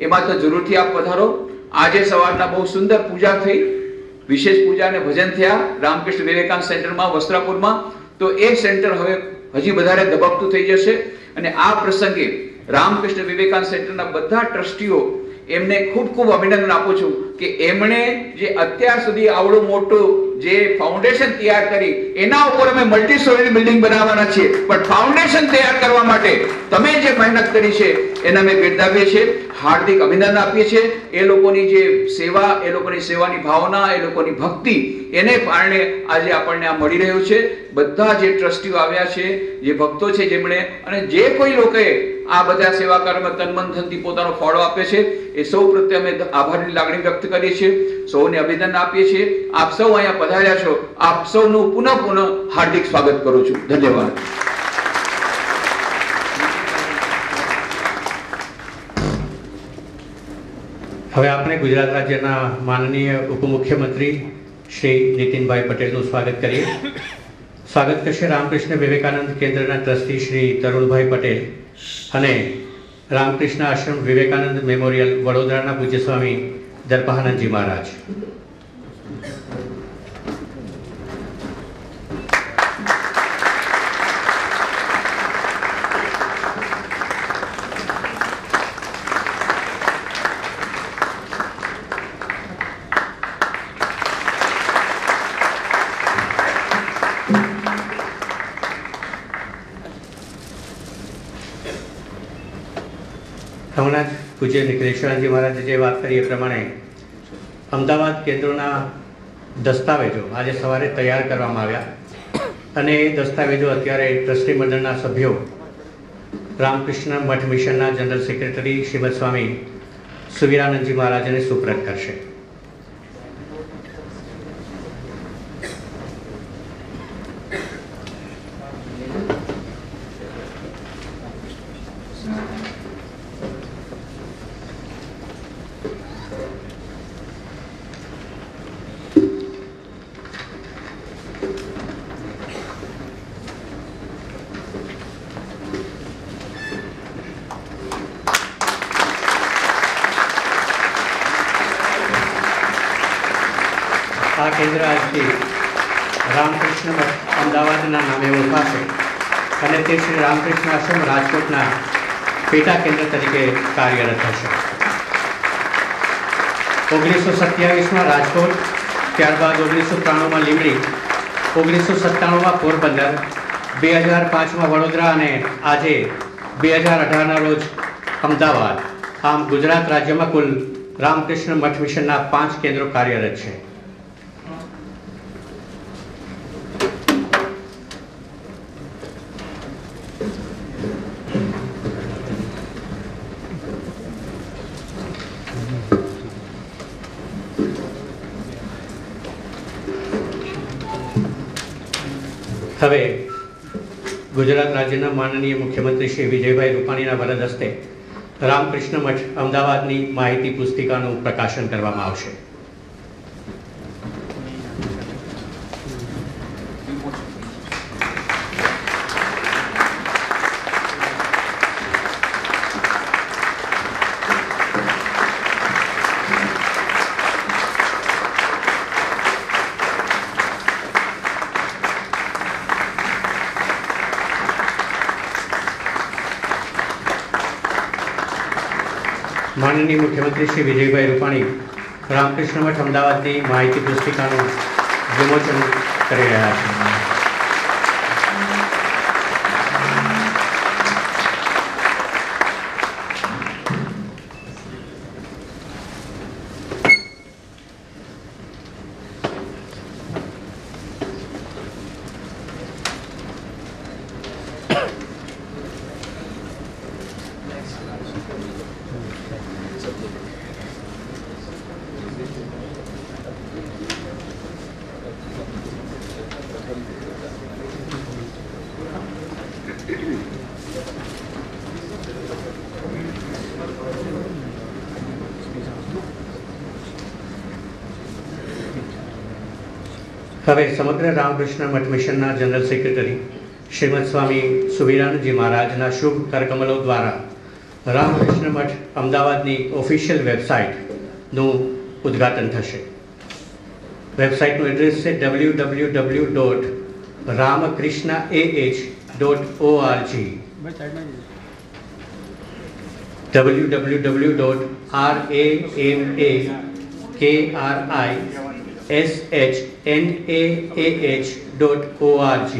એમાં તો જરૂરથી આપ પધારો. આજે સવારના બહુ સુંદર પૂજા થઈ, વિશેષ પૂજા અને ભજન થયા રામકૃષ્ણ વિવેકાનંદ સેન્ટરમાં વસ્ત્રાપુરમાં. તો એ સેન્ટર હવે હજી વધારે ધબકતું થઈ જશે. અને આ પ્રસંગે રામકૃષ્ણ વિવેકાનંદ સેન્ટરના બધા ટ્રસ્ટીઓ એમને ખૂબ ખૂબ અભિનંદન આપું છું કે એમણે જે અત્યાર સુધી આવડું મોટું જે ફાઉન્ડેશન તૈયાર કરી, એના ઉપર અમે મલ્ટી સ્ટોરી બિલ્ડિંગ બનાવવાના છીએ, પણ ફાઉન્ડેશન તૈયાર કરવા માટે તમે જે મહેનત કરી છે એને અમે બિરદાવીએ છીએ, હાર્દિક અભિનંદન આપીએ છીએ. એ લોકોની જે સેવા, એ લોકોની સેવાની ભાવના, એ લોકોની ભક્તિ, એને કારણે આજે આપણને આ મળી રહ્યું છે. બધા જે ટ્રસ્ટીઓ આવ્યા છે, જે ભક્તો છે, જેમણે અને જે કોઈ લોકોએ આ બધા સેવા કાર્યમાં તન મન ધનથી પોતાનો ફાળો આપે છે, એ સૌ પ્રત્યે અમે આભારની લાગણી વ્યક્ત કરીએ છીએ. સૌને અભિનંદન આપીએ છીએ. આપ સૌ અહીંયા પધાર્યા છો, આપ સૌનું પુનઃ હાર્દિક સ્વાગત કરું છું. ધન્યવાદ. હવે આપણે ગુજરાત રાજ્યના માનનીય ઉપમુખ્યમંત્રી શ્રી નીતિનભાઈ પટેલનું સ્વાગત કરીએ. સ્વાગત કરશે રામકૃષ્ણ વિવેકાનંદ કેન્દ્રના ટ્રસ્ટી શ્રી તરુણભાઈ પટેલ અને રામકૃષ્ણ આશ્રમ વિવેકાનંદ મેમોરિયલ વડોદરાના પૂજ્ય સ્વામી દર્પાનંદજી મહારાજ. હમણાં જ પૂજ્ય નિખિલેશ્વરજી મહારાજે જે વાત કરી એ પ્રમાણે અમદાવાદ કેન્દ્રોના દસ્તાવેજો આજે સવારે તૈયાર કરવામાં આવ્યા અને એ દસ્તાવેજો અત્યારે ટ્રસ્ટી મંડળના સભ્યો રામકૃષ્ણ મઠ મિશનના જનરલ સેક્રેટરી શ્રીમદ સ્વામી સુવીરાનંદજી મહારાજને સુપ્રત કરશે. આ કેન્દ્ર આજથી રામકૃષ્ણ મઠ અમદાવાદના નામે ઓળખાશે અને તે શ્રી રામકૃષ્ણ આશ્રમ રાજકોટના પેટા કેન્દ્ર તરીકે કાર્યરત હશે. 1927માં રાજકોટ, ત્યારબાદ 1993માં લીંબડી, 1997માં પોરબંદર, 2005માં વડોદરા અને આજે 2018ના રોજ અમદાવાદ. આમ ગુજરાત રાજ્યમાં કુલ રામકૃષ્ણ મઠ મિશનના 5 કેન્દ્રો કાર્યરત છે. હવે ગુજરાત રાજ્યના માનનીય મુખ્યમંત્રી શ્રી વિજયભાઈ રૂપાણીના વરદ હસ્તે રામકૃષ્ણ મઠ અમદાવાદની માહિતી પુસ્તિકાનું પ્રકાશન કરવામાં આવશે. માનનીય મુખ્યમંત્રી શ્રી વિજયભાઈ રૂપાણી રામકૃષ્ણ મઠ અમદાવાદની માહિતી પુસ્તિકાનું વિમોચન કરી રહ્યા છે. હવે સમગ્ર રામકૃષ્ણ મઠ મિશનના જનરલ સેક્રેટરી શ્રીમદ સ્વામી સુવિરાનંદજી મહારાજના શુભ કરકમલો દ્વારા રામકૃષ્ણ મઠ અમદાવાદની ઓફિશિયલ વેબસાઇટનું ઉદ્ઘાટન થશે. વેબસાઇટનું એડ્રેસ છે www.ramakrishnaah.org www.ramakrishnaah.org.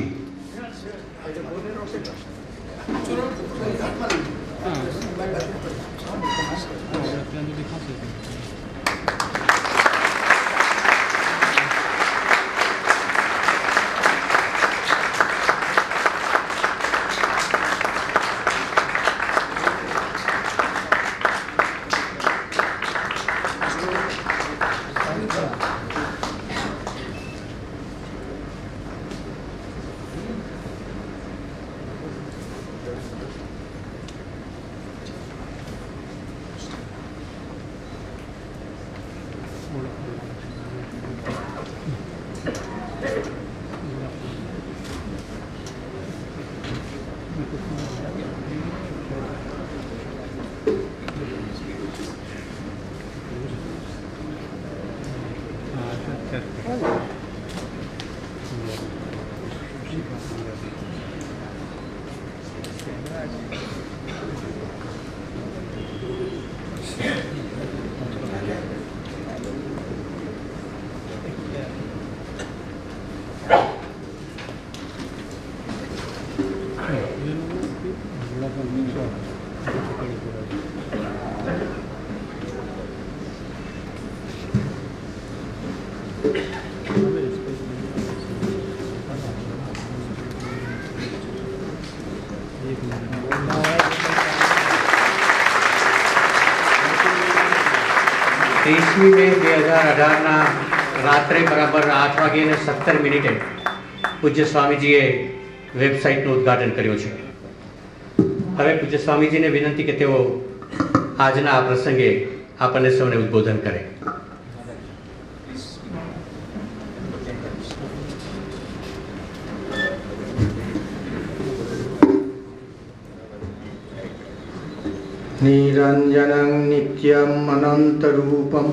ત્રીસમી મે 2018 રાત્રે બરાબર 8:17 પૂજ્ય સ્વામીજીએ વેબસાઇટનું ઉદ્ઘાટન કર્યું છે. હવે પૂજ્ય સ્વામીજીને વિનંતી કે તેઓ આજના આ પ્રસંગે આપણને સૌને ઉદ્બોધન કરે. निरंजनं नित्यं अनन्तरूपं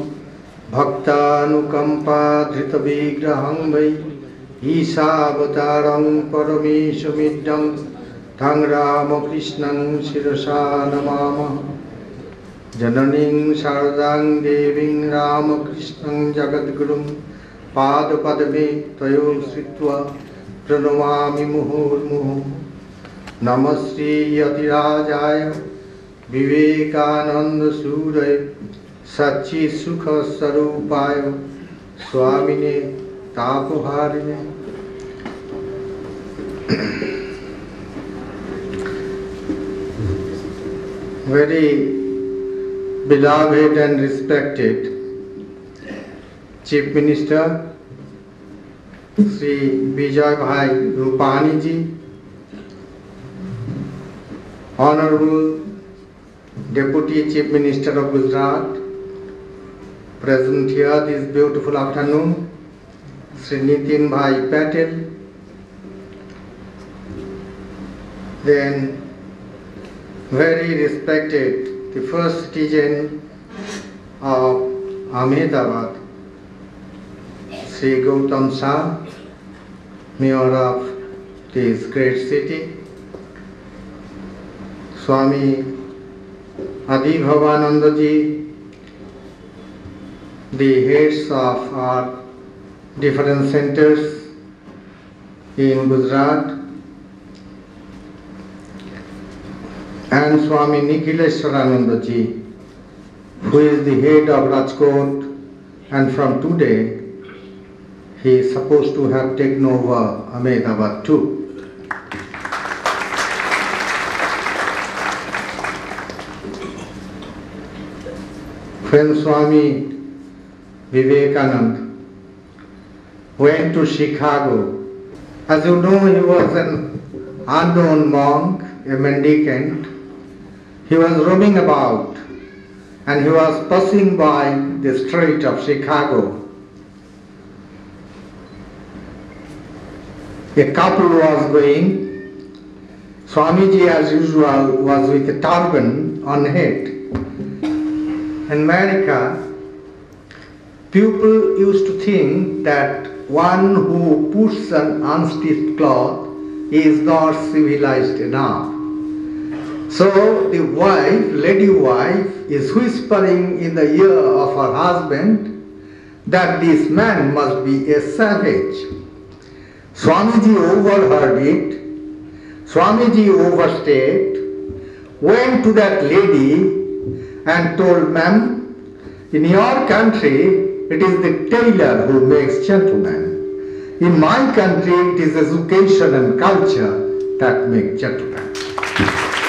भक्तानुकंपाधृतविग्रहं वै ईशावतारं परमेशमिदं तं रामकृष्णं शिरसा नमामः. जननीं शारदां देवीं रामकृष्णं जगद्गुरुं पादपद्मे तयो श्रित्वा प्रणमामि मुहुर्मुहुः. नमः श्री यतिराजाय विवेकानंद सूरय सच्ची सुख स्वरूपाय स्वामिने तापहारिणे. Very beloved and respected Chief Minister Sri Vijay Bhai Rupani ji, Honorable Deputy Chief Minister of Gujarat, present here this beautiful afternoon, Sri Nitin Bhai Patel, then very respected the first citizen of Ahmedabad, Sri Gautam Shah, Mayor of this great city, Swami Adi Bhavanandaji, the heads of our different centers in Gujarat, and Swami Nikhileswaranandaji, who is the head of Rajkot, and from today he is supposed to have taken over Ahmedabad too. When Swami Vivekananda went to Chicago, as you know, he was an unknown monk, a mendicant. He was roaming about and he was passing by the street of Chicago. A couple was going. Swamiji, as usual, was with a turban on head. In America, people used to think that one who puts an unstitched cloth is not civilized enough. So the wife, lady wife, is whispering in the ear of her husband that this man must be a savage. Swamiji overheard it. Swamiji overstayed, went to that lady and told, "Ma'am, in your country it is the tailor who makes gentlemen. In my country it is education and culture that make gentlemen."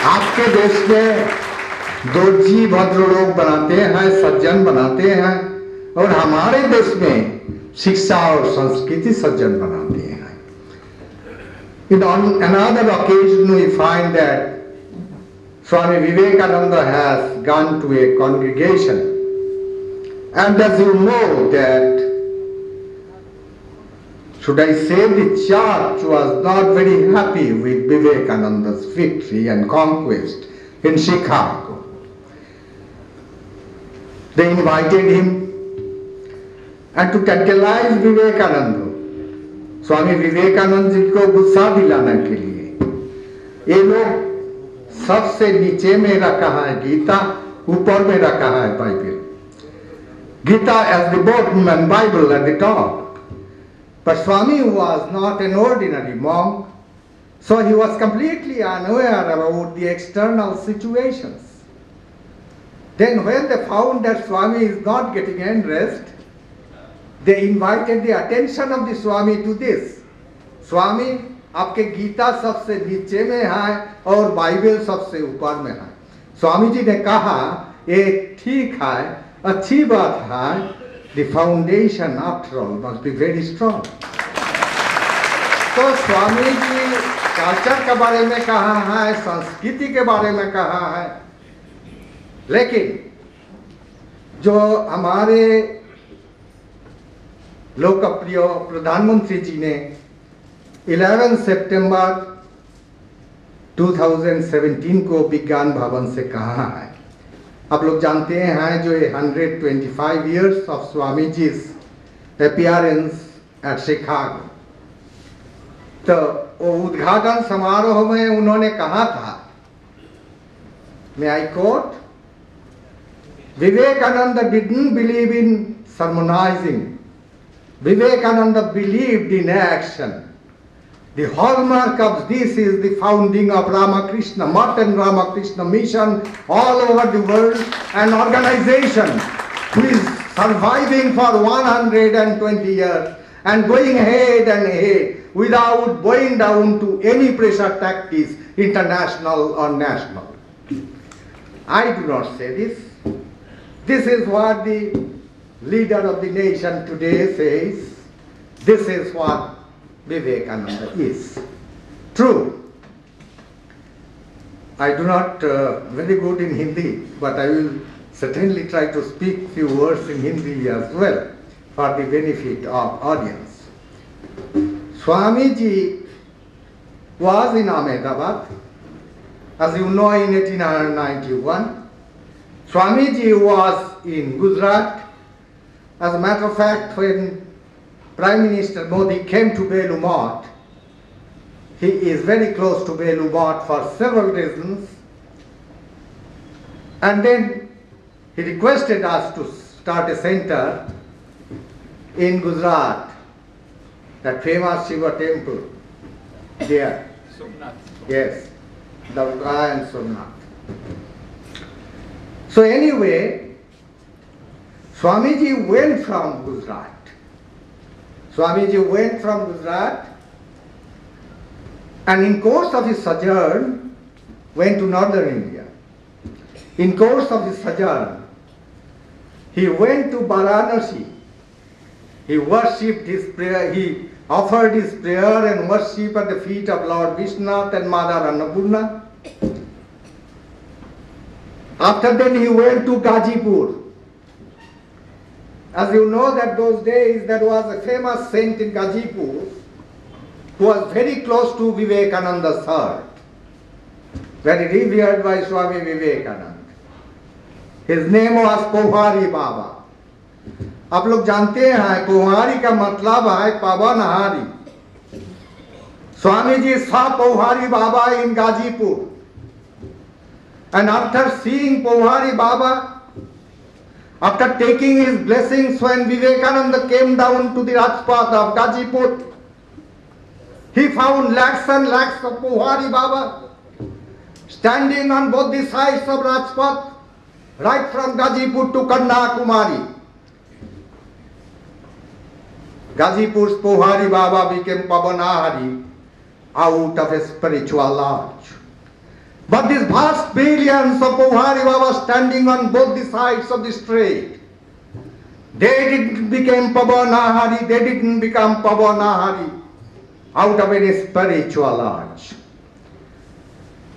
आपके देश में दर्जी भद्र लोग बनाते हैं, सज्जन बनाते हैं, और हमारे देश में शिक्षा और संस्कृति सज्जन बनाते हैं. On another occasion we find that Swami Vivekananda has gone to a congregation, and as you know that, should I say, the church was not very happy with Vivekananda's victory and conquest in Chicago. They invited him, and to tantalize Vivekananda, Swami Vivekananda ji को गुस्सा दिलाने के लिए, ये लोग सबसे नीचे में रखा है गीता, ऊपर में रखा है Bible. Gita as the bottom and Bible at the top. But Swami was not an ordinary monk, so he was completely unaware about the external situations. Then when they found that Swami is not getting any rest, they invited the attention of the Swami to this. Swami, आपके गीता सबसे नीचे में है और Bible सबसे ऊपर में है. स्वामी जी ने कहा, ये ठीक है, अच्छी बात है. The foundation after all must be very strong. तो स्वामी जी कल्चर के बारे में कहा है, संस्कृति के बारे में कहा है, लेकिन जो हमारे लोकप्रिय प्रधानमंत्री जी ने 11 सितंबर 2017 को विज्ञान भवन से कहा है. आप लोग जानते हैं जो 125 years of Swamiji's appearance at Chicago. तो वो उद्घाटन समारोह में उन्होंने कहा था, may I quote, Vivekananda didn't believe in sermonizing. Vivekananda believed in action. The hallmark of this is the founding of Ramakrishna Math and Ramakrishna Mission all over the world, an organization which is surviving for 120 years and going ahead and ahead without bowing down to any pressure tactics, international or national. I do not say this. This is what the leader of the nation today says. This is what Vivekananda is. True. I do not very good in Hindi, but I will certainly try to speak few words in Hindi as well for the benefit of audience. Swamiji was in Ahmedabad, as you know, in 1891. Swamiji was in Gujarat. As a matter of fact, when Prime Minister Modi came to Belu Math, he is very close to Belu Math for several reasons. And then he requested us to start a center in Gujarat, that famous Shiva temple there. Yes, Davga and Somnath. So anyway, Swamiji went from Gujarat. Swamiji went from Gujarat, and in course of his sojourn, went to northern India. In course of his sojourn, he went to Varanasi. He worshipped his prayer, he offered his prayer and worship at the feet of Lord Vishnath and Mother Annapurna. After that he went to Gazipur. As you know that those days there was a famous saint in Gazipur who was very close to Vivekananda's heart, very revered by Swami Vivekananda. His name was Pohari Baba. आप लोग जानते हैं पोहारी का मतलब है पवनहारी. Swami ji saw Pohari Baba in Gazipur, and after seeing Pohari Baba, after taking his blessings, when Vivekananda came down to the Rajpath of Gazipur, he found lakhs and lakhs of Pohari Baba standing on both the sides of Rajpath, right from Gazipur to Kanyakumari. Gazipur's Pohari Baba became Pavanahari out of a spiritual lodge. But these vast billions of Pohari Baba standing on both the sides of the strait, they didn't become Pavanahari, they didn't become Pavanahari out of any spiritual lodge.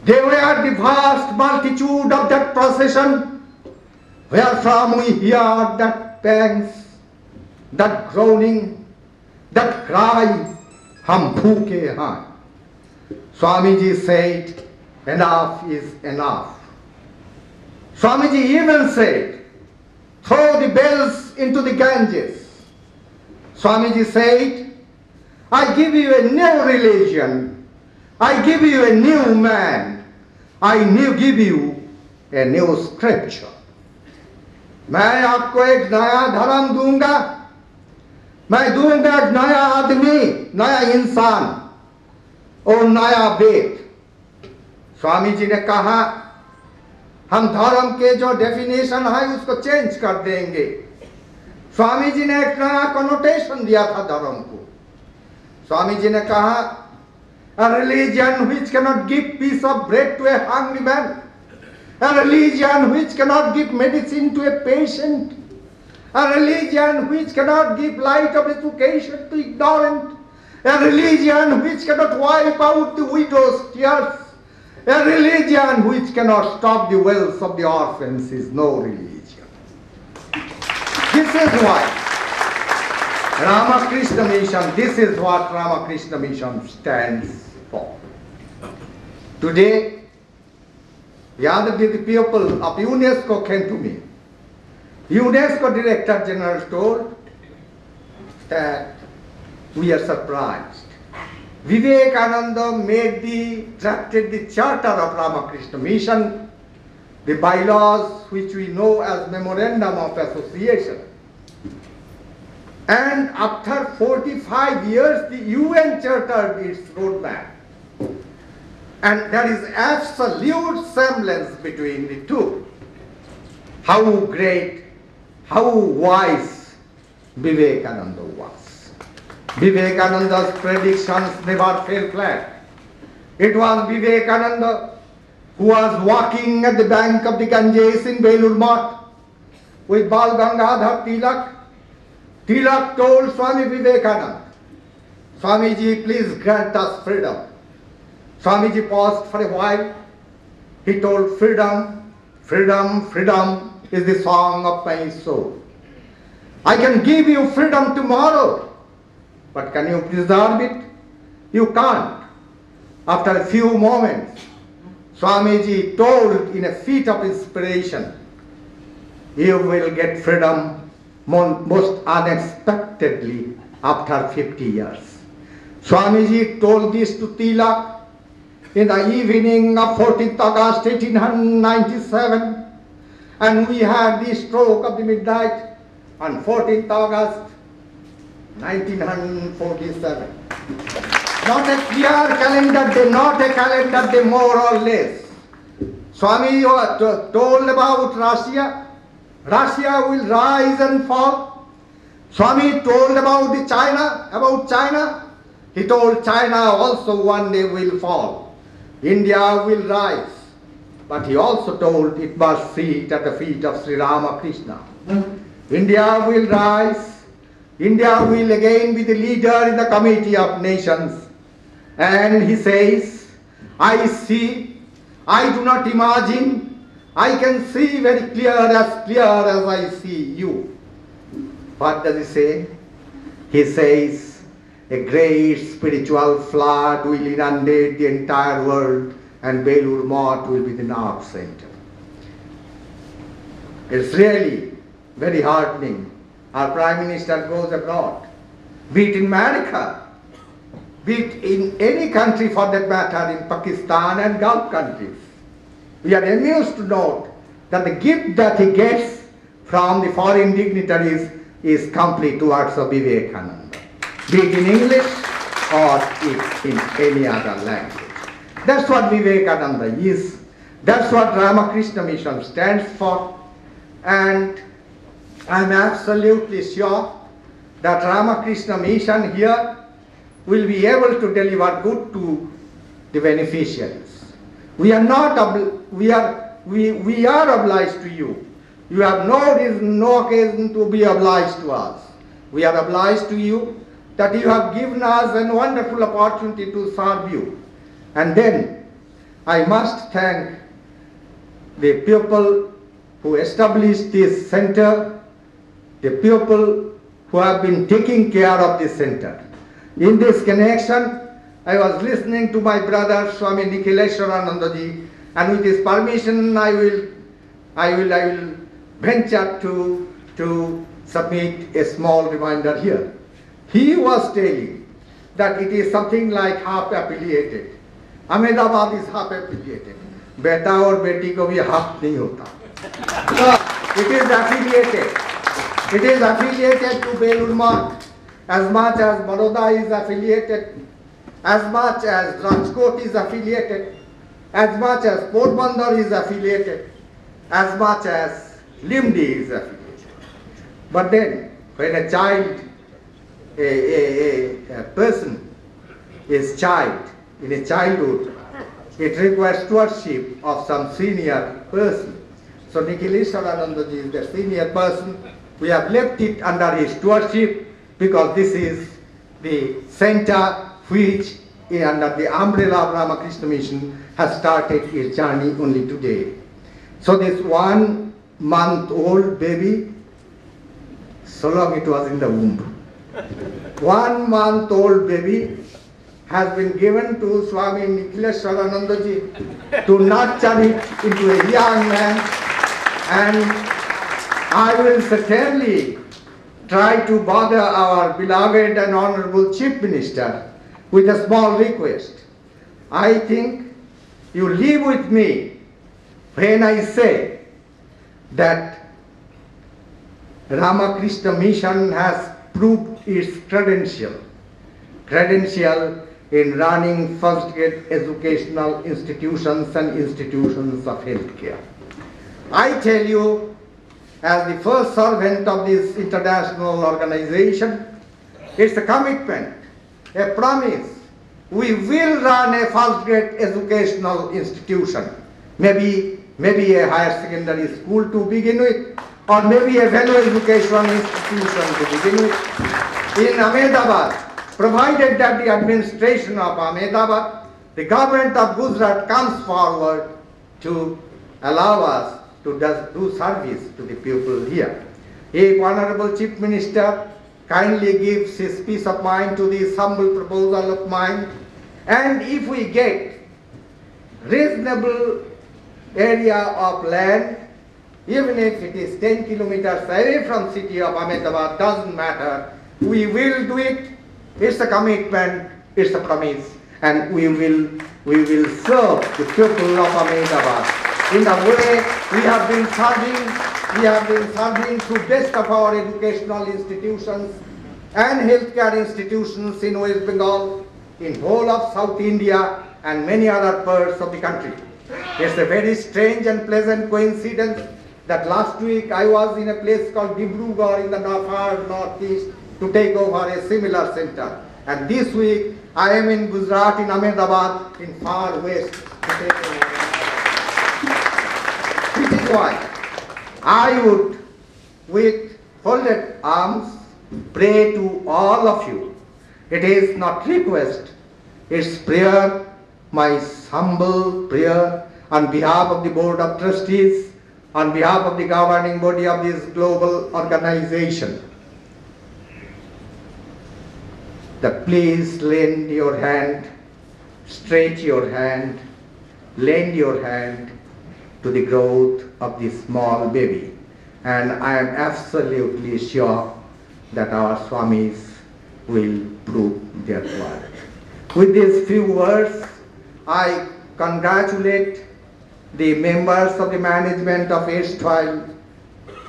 They were the vast multitude of that procession, wherefrom we hear that pangs, that groaning, that cry, hum bhuke hain. Swamiji said, enough is enough. Swamiji even said, throw the bells into the Ganges. Swamiji said, I give you a new religion, I give you a new man, I give you a new scripture. मैं आपको एक नया धर्म दूंगा, मैं दूंगा एक नया आदमी, नया इंसान और नया वेद. स्वामी जी ने कहा हम धर्म के जो डेफिनेशन है उसको चेंज कर देंगे. स्वामी जी ने एक नया कनोटेशन दिया था धर्म को. स्वामी जी ने कहा a religion which cannot give piece of bread to a hungry man, a religion which cannot give medicine to a patient, a religion which cannot give light of education to ignorant, a religion which cannot wipe out the widow's tears, a religion which cannot stop the wealth of the orphans is no religion. This is why Ramakrishna Mission, this is what Ramakrishna Mission stands for. Today, the people of UNESCO came to me. UNESCO Director General told that we are surprised. Vivekananda drafted the charter of Ramakrishna Mission, the bylaws which we know as Memorandum of Association. And after 45 years, the UN chartered its roadmap. And there is absolute semblance between the two. How great, how wise Vivekananda was. Vivekananda's predictions never fell flat. It was Vivekananda who was walking at the bank of the Ganges in Belur Math with Bal Gangadhar Tilak. Tilak told Swami Vivekananda, Swamiji, please grant us freedom. Swamiji paused for a while. He told, freedom, freedom, freedom is the song of my soul. I can give you freedom tomorrow, but can you preserve it? You can't. After a few moments, Swamiji told in a fit of inspiration, you will get freedom most unexpectedly after 50 years. Swamiji told this to Tilak in the evening of 14th August 1897. and we had the stroke of the midnight on 14th August 1947. Not a clear calendar day, not a calendar day more or less. Swami told about Russia. Russia will rise and fall. Swami told about China. He told China also one day will fall. India will rise. But he also told it must sit at the feet of Sri Ramakrishna. India will rise. India will again be the leader in the Committee of Nations. And he says, I see, I do not imagine, I can see very clear as I see you. What does he say? He says, a great spiritual flood will inundate the entire world and Belur Math will be the nerve center. It's really very heartening. Our Prime Minister goes abroad, be it in America, be it in any country for that matter, in Pakistan and Gulf countries. We are amused to note that the gift that he gets from the foreign dignitaries is complete towards of Vivekananda, be it in English or in any other language. That's what Vivekananda is. That's what Ramakrishna Mission stands for. And I'm absolutely sure that Ramakrishna Mission here will be able to deliver good to the beneficiaries. We are obliged to you. You have no reason, no occasion to be obliged to us. We are obliged to you that you have given us a wonderful opportunity to serve you. And then I must thank the people who established this center, the people who have been taking care of this center. In this connection, I was listening to my brother Swami Nikhileswaranandaji, and with his permission, I will venture to submit a small reminder here. He was telling that it is something like half affiliated. Ahmedabad is half affiliated. Beta or beti ko bhi half nahi hota. So it is affiliated. It is affiliated to Belur Math as much as Baroda is affiliated, as much as Rajkot is affiliated, as much as Porbandar is affiliated, as much as Limdi is affiliated. But then when a child, a person is child in a childhood, it requires stewardship of some senior person. So Nikhileswaranandaji is the senior person. We have left it under his stewardship because this is the center which, under the umbrella of Ramakrishna Mission, has started its journey only today. So this 1 month-old baby, so long it was in the womb, 1 month-old baby has been given to Swami Nikhileswaranandaji to nurture it into a young man, and I will certainly try to bother our beloved and honorable Chief Minister with a small request. I think you live with me when I say that Ramakrishna Mission has proved its credential in running first-grade educational institutions and institutions of healthcare. I tell you, as the first servant of this international organization, it's a commitment, a promise. We will run a first-grade educational institution, maybe a higher secondary school to begin with, or maybe a value education institution to begin with. In Ahmedabad, provided that the administration of Ahmedabad, the government of Gujarat comes forward to allow us to do service to the people here. If Honorable Chief Minister kindly gives his peace of mind to this humble proposal of mine, and if we get reasonable area of land, even if it is 10 kilometers away from city of Ahmedabad, doesn't matter, we will do it. It's a commitment, it's a promise, and we will serve the people of Ahmedabad In a way, we have been serving to best of our educational institutions and healthcare institutions in West Bengal, in whole of South India and many other parts of the country. It's a very strange and pleasant coincidence that last week I was in a place called Dibrugarh in the far northeast to take over a similar center. And this week I am in Gujarat, in Ahmedabad, in far west to take over. This is why I would, with folded arms, pray to all of you. It is not request, it's prayer, my humble prayer on behalf of the Board of Trustees, on behalf of the governing body of this global organization, that please lend your hand, stretch your hand, lend your hand to the growth of this small baby. And I am absolutely sure that our Swamis will prove their worth. With these few words, I congratulate the members of the management of erstwhile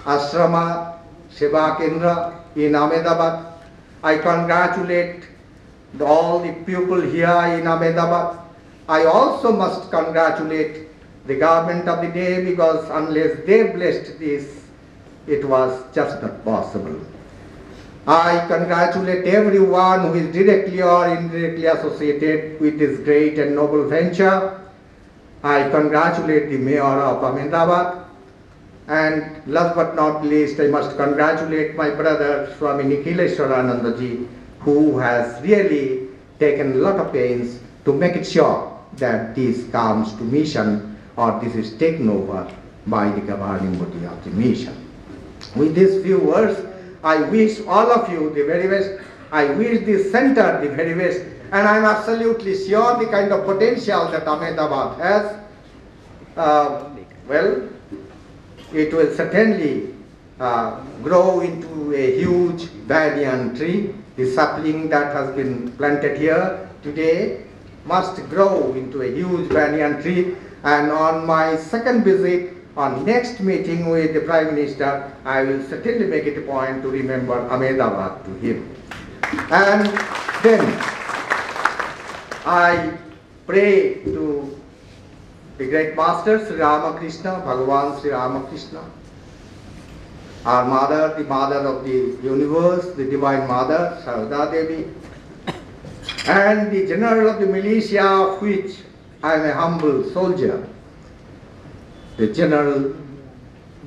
Ashrama Seva Kendra in Ahmedabad. I congratulate all the people here in Ahmedabad. I also must congratulate the government of the day, because unless they blessed this, it was just not possible. I congratulate everyone who is directly or indirectly associated with this great and noble venture. I congratulate the Mayor of Ahmedabad, and last but not least, I must congratulate my brother Swami Nikhileshwaranandaji, who has really taken a lot of pains to make it sure that this comes to mission, or this is taken over by the governing body of the mission. With these few words, I wish all of you the very best. I wish this center the very best, and I am absolutely sure the kind of potential that Ahmedabad has, well, it will certainly grow into a huge banyan tree. The sapling that has been planted here today must grow into a huge banyan tree. And on my second visit, on next meeting with the Prime Minister, I will certainly make it a point to remember Ahmedabad to him. And then I pray to the great Master Sri Ramakrishna, Bhagavan Sri Ramakrishna, our mother, the mother of the universe, the Divine Mother, Sarada Devi, and the General of the militia, of which I am a humble soldier, the General,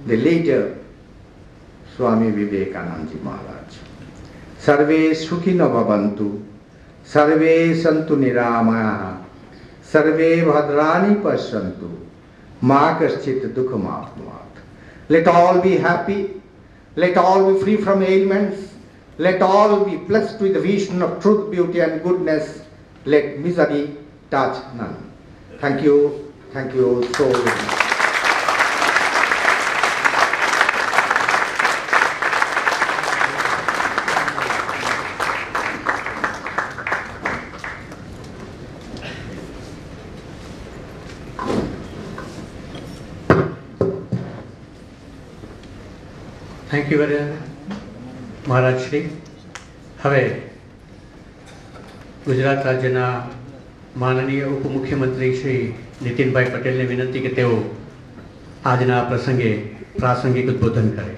the leader, Swami Vivekananda Maharaj. Sarve Sukhino Bhavantu, Sarve Santu Niramaya, Sarve Bhadrani Pasyantu, Ma Kaschit Dukham Apnuat. Let all be happy, let all be free from ailments, let all be blessed with the vision of truth, beauty and goodness, let misery touch none. Thank you so much. Thank you very Maharaj Shri. હવે ગુજરાત રાજ્યના માનનીય ઉપમુખ્યમંત્રી શ્રી નીતિનભાઈ પટેલને વિનંતી કે તેઓ આજના પ્રસંગે પ્રાસંગિક ઉદ્બોધન કરે.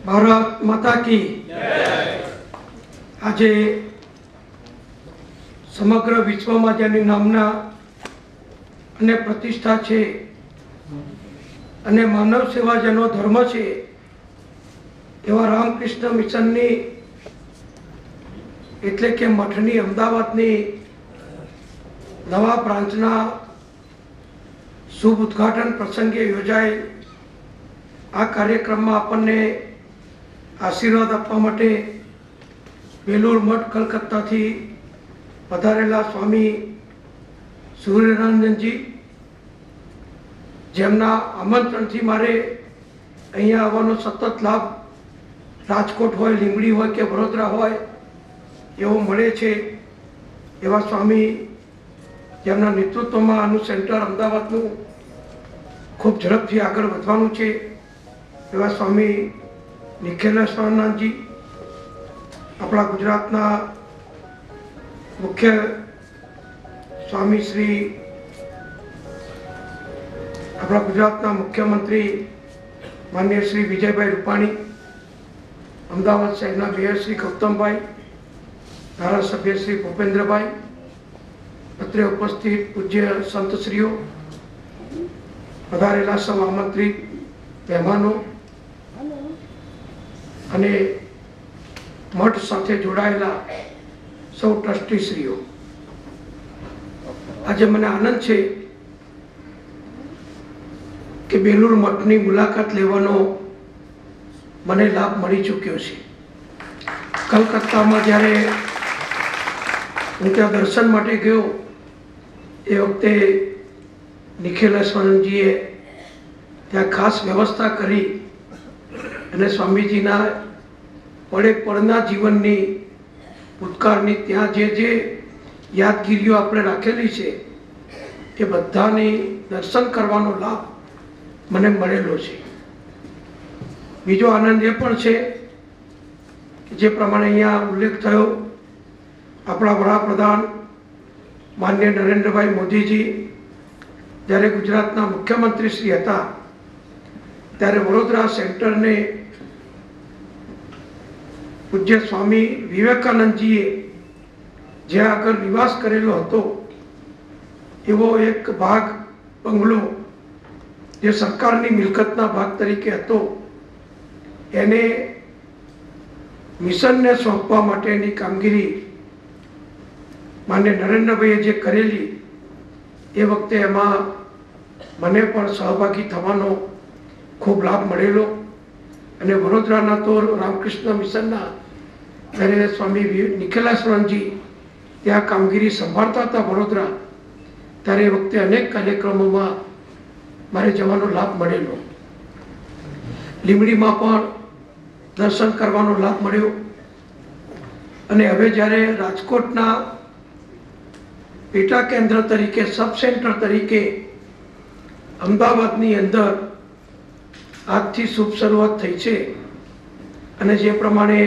ભારત માતા की આજે સમગ્ર વિશ્વમાં જેની નામના અને પ્રતિષ્ઠા છે અને માનવ સેવા જેનો ધર્મ છે એવા રામકૃષ્ણ મિશનની એટલે કે મઠની અમદાવાદની નવા બ્રાન્ચના શુભ ઉદ્ઘાટન પ્રસંગે યોજાયેલ આ કાર્યક્રમમાં આપણને આશીર્વાદ આપવા માટે બેલુર મઠ કલકત્તાથી પધારેલા સ્વામી સૂર્યનારાયણજી, જેમના આમંત્રણથી મારે અહીંયા આવવાનો સતત લાભ રાજકોટ હોય, લીંબડી હોય કે વડોદરા હોય એવો મળે છે. એવા સ્વામી જેમના નેતૃત્વમાં આનું સેન્ટર અમદાવાદનું ખૂબ ઝડપથી આગળ વધવાનું છે એવા સ્વામી નિખિલેશ્વરાનંદજી, આપણા ગુજરાતના મુખ્ય સ્વામી શ્રી, આપણા ગુજરાતના મુખ્યમંત્રી માનનીય શ્રી વિજયભાઈ રૂપાણી, અમદાવાદ શહેરના મેયર શ્રી ગૌતમભાઈ, ધારાસભ્ય શ્રી ભૂપેન્દ્રભાઈ, અત્રે ઉપસ્થિત પૂજ્ય સંતશ્રીઓ, પધારેલા સૌ આમંત્રિત મહેમાનો અને મઠ સાથે જોડાયેલા સૌ ટ્રસ્ટીશ્રીઓ, આજે મને આનંદ છે કે બેલુર મઠની મુલાકાત લેવાનો મને લાભ મળી ચૂક્યો છે. કલકત્તામાં જ્યારે હું ત્યાં દર્શન માટે ગયો એ વખતે નિખિલેશ્વરજીએ ત્યાં ખાસ વ્યવસ્થા કરી અને સ્વામીજીના પડે પડના જીવનની ભૂતકાળની ત્યાં જે યાદગીરીઓ આપણે રાખેલી છે એ બધાની દર્શન કરવાનો લાભ મને મળેલો છે. બીજો આનંદ એ પણ છે કે જે પ્રમાણે અહીંયા ઉલ્લેખ થયો, આપણા વડાપ્રધાન માનનીય નરેન્દ્રભાઈ મોદીજી જ્યારે ગુજરાતના મુખ્યમંત્રી શ્રી હતા ત્યારે વડોદરા સેન્ટરને પૂજ્ય સ્વામી વિવેકાનંદજીએ જ્યાં આગળ નિવાસ કરેલો હતો એવો એક ભાગ બંગલો જે સરકારની મિલકતના ભાગ તરીકે હતો એને મિશનને સોંપવા માટેની કામગીરી માન્ય નરેન્દ્રભાઈએ જે કરેલી એ વખતે એમાં મને પણ સહભાગી થવાનો ખૂબ લાભ મળેલો અને વડોદરાના તો રામકૃષ્ણ મિશનના જ્યારે સ્વામી નિખિલેશ્વરજી ત્યાં કામગીરી સંભાળતા હતા વડોદરા, ત્યારે એ વખતે અનેક કાર્યક્રમોમાં મારે જવાનો લાભ મળેલો. લીંબડીમાં પણ દર્શન કરવાનો લાભ મળ્યો અને હવે જ્યારે રાજકોટના પેટા કેન્દ્ર તરીકે, સબ સેન્ટર તરીકે અમદાવાદની અંદર આજથી શુભ શરૂઆત થઈ છે અને જે પ્રમાણે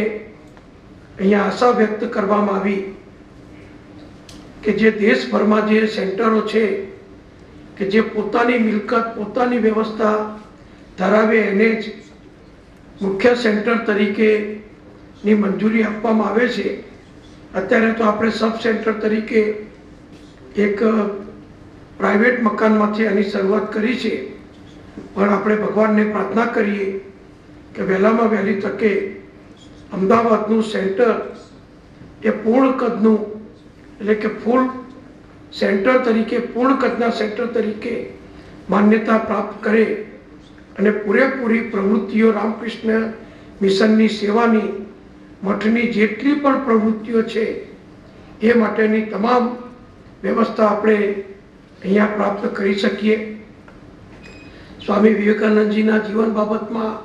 અહીંયા આશા વ્યક્ત કરવામાં આવી કે જે દેશભરમાં જે સેન્ટરો છે કે જે પોતાની મિલકત, પોતાની વ્યવસ્થા ધરાવે એને જ મુખ્ય સેન્ટર તરીકેની મંજૂરી આપવામાં આવે છે. અત્યારે તો આપણે સબ સેન્ટર તરીકે એક પ્રાઇવેટ મકાનમાંથી આની શરૂઆત કરી છે, પણ આપણે ભગવાનને પ્રાર્થના કરીએ કે વહેલામાં વહેલી તકે અમદાવાદનું સેન્ટર એ પૂર્ણ કદનું, એટલે કે ફૂલ સેન્ટર તરીકે, પૂર્ણ કદના સેન્ટર તરીકે માન્યતા પ્રાપ્ત કરે અને પૂરેપૂરી પ્રવૃત્તિઓ રામકૃષ્ણ મિશનની સેવાની, મઠની જેટલી પણ પ્રવૃત્તિઓ છે એ માટેની તમામ વ્યવસ્થા આપણે અહીંયા પ્રાપ્ત કરી શકીએ. સ્વામી વિવેકાનંદજીના જીવન બાબતમાં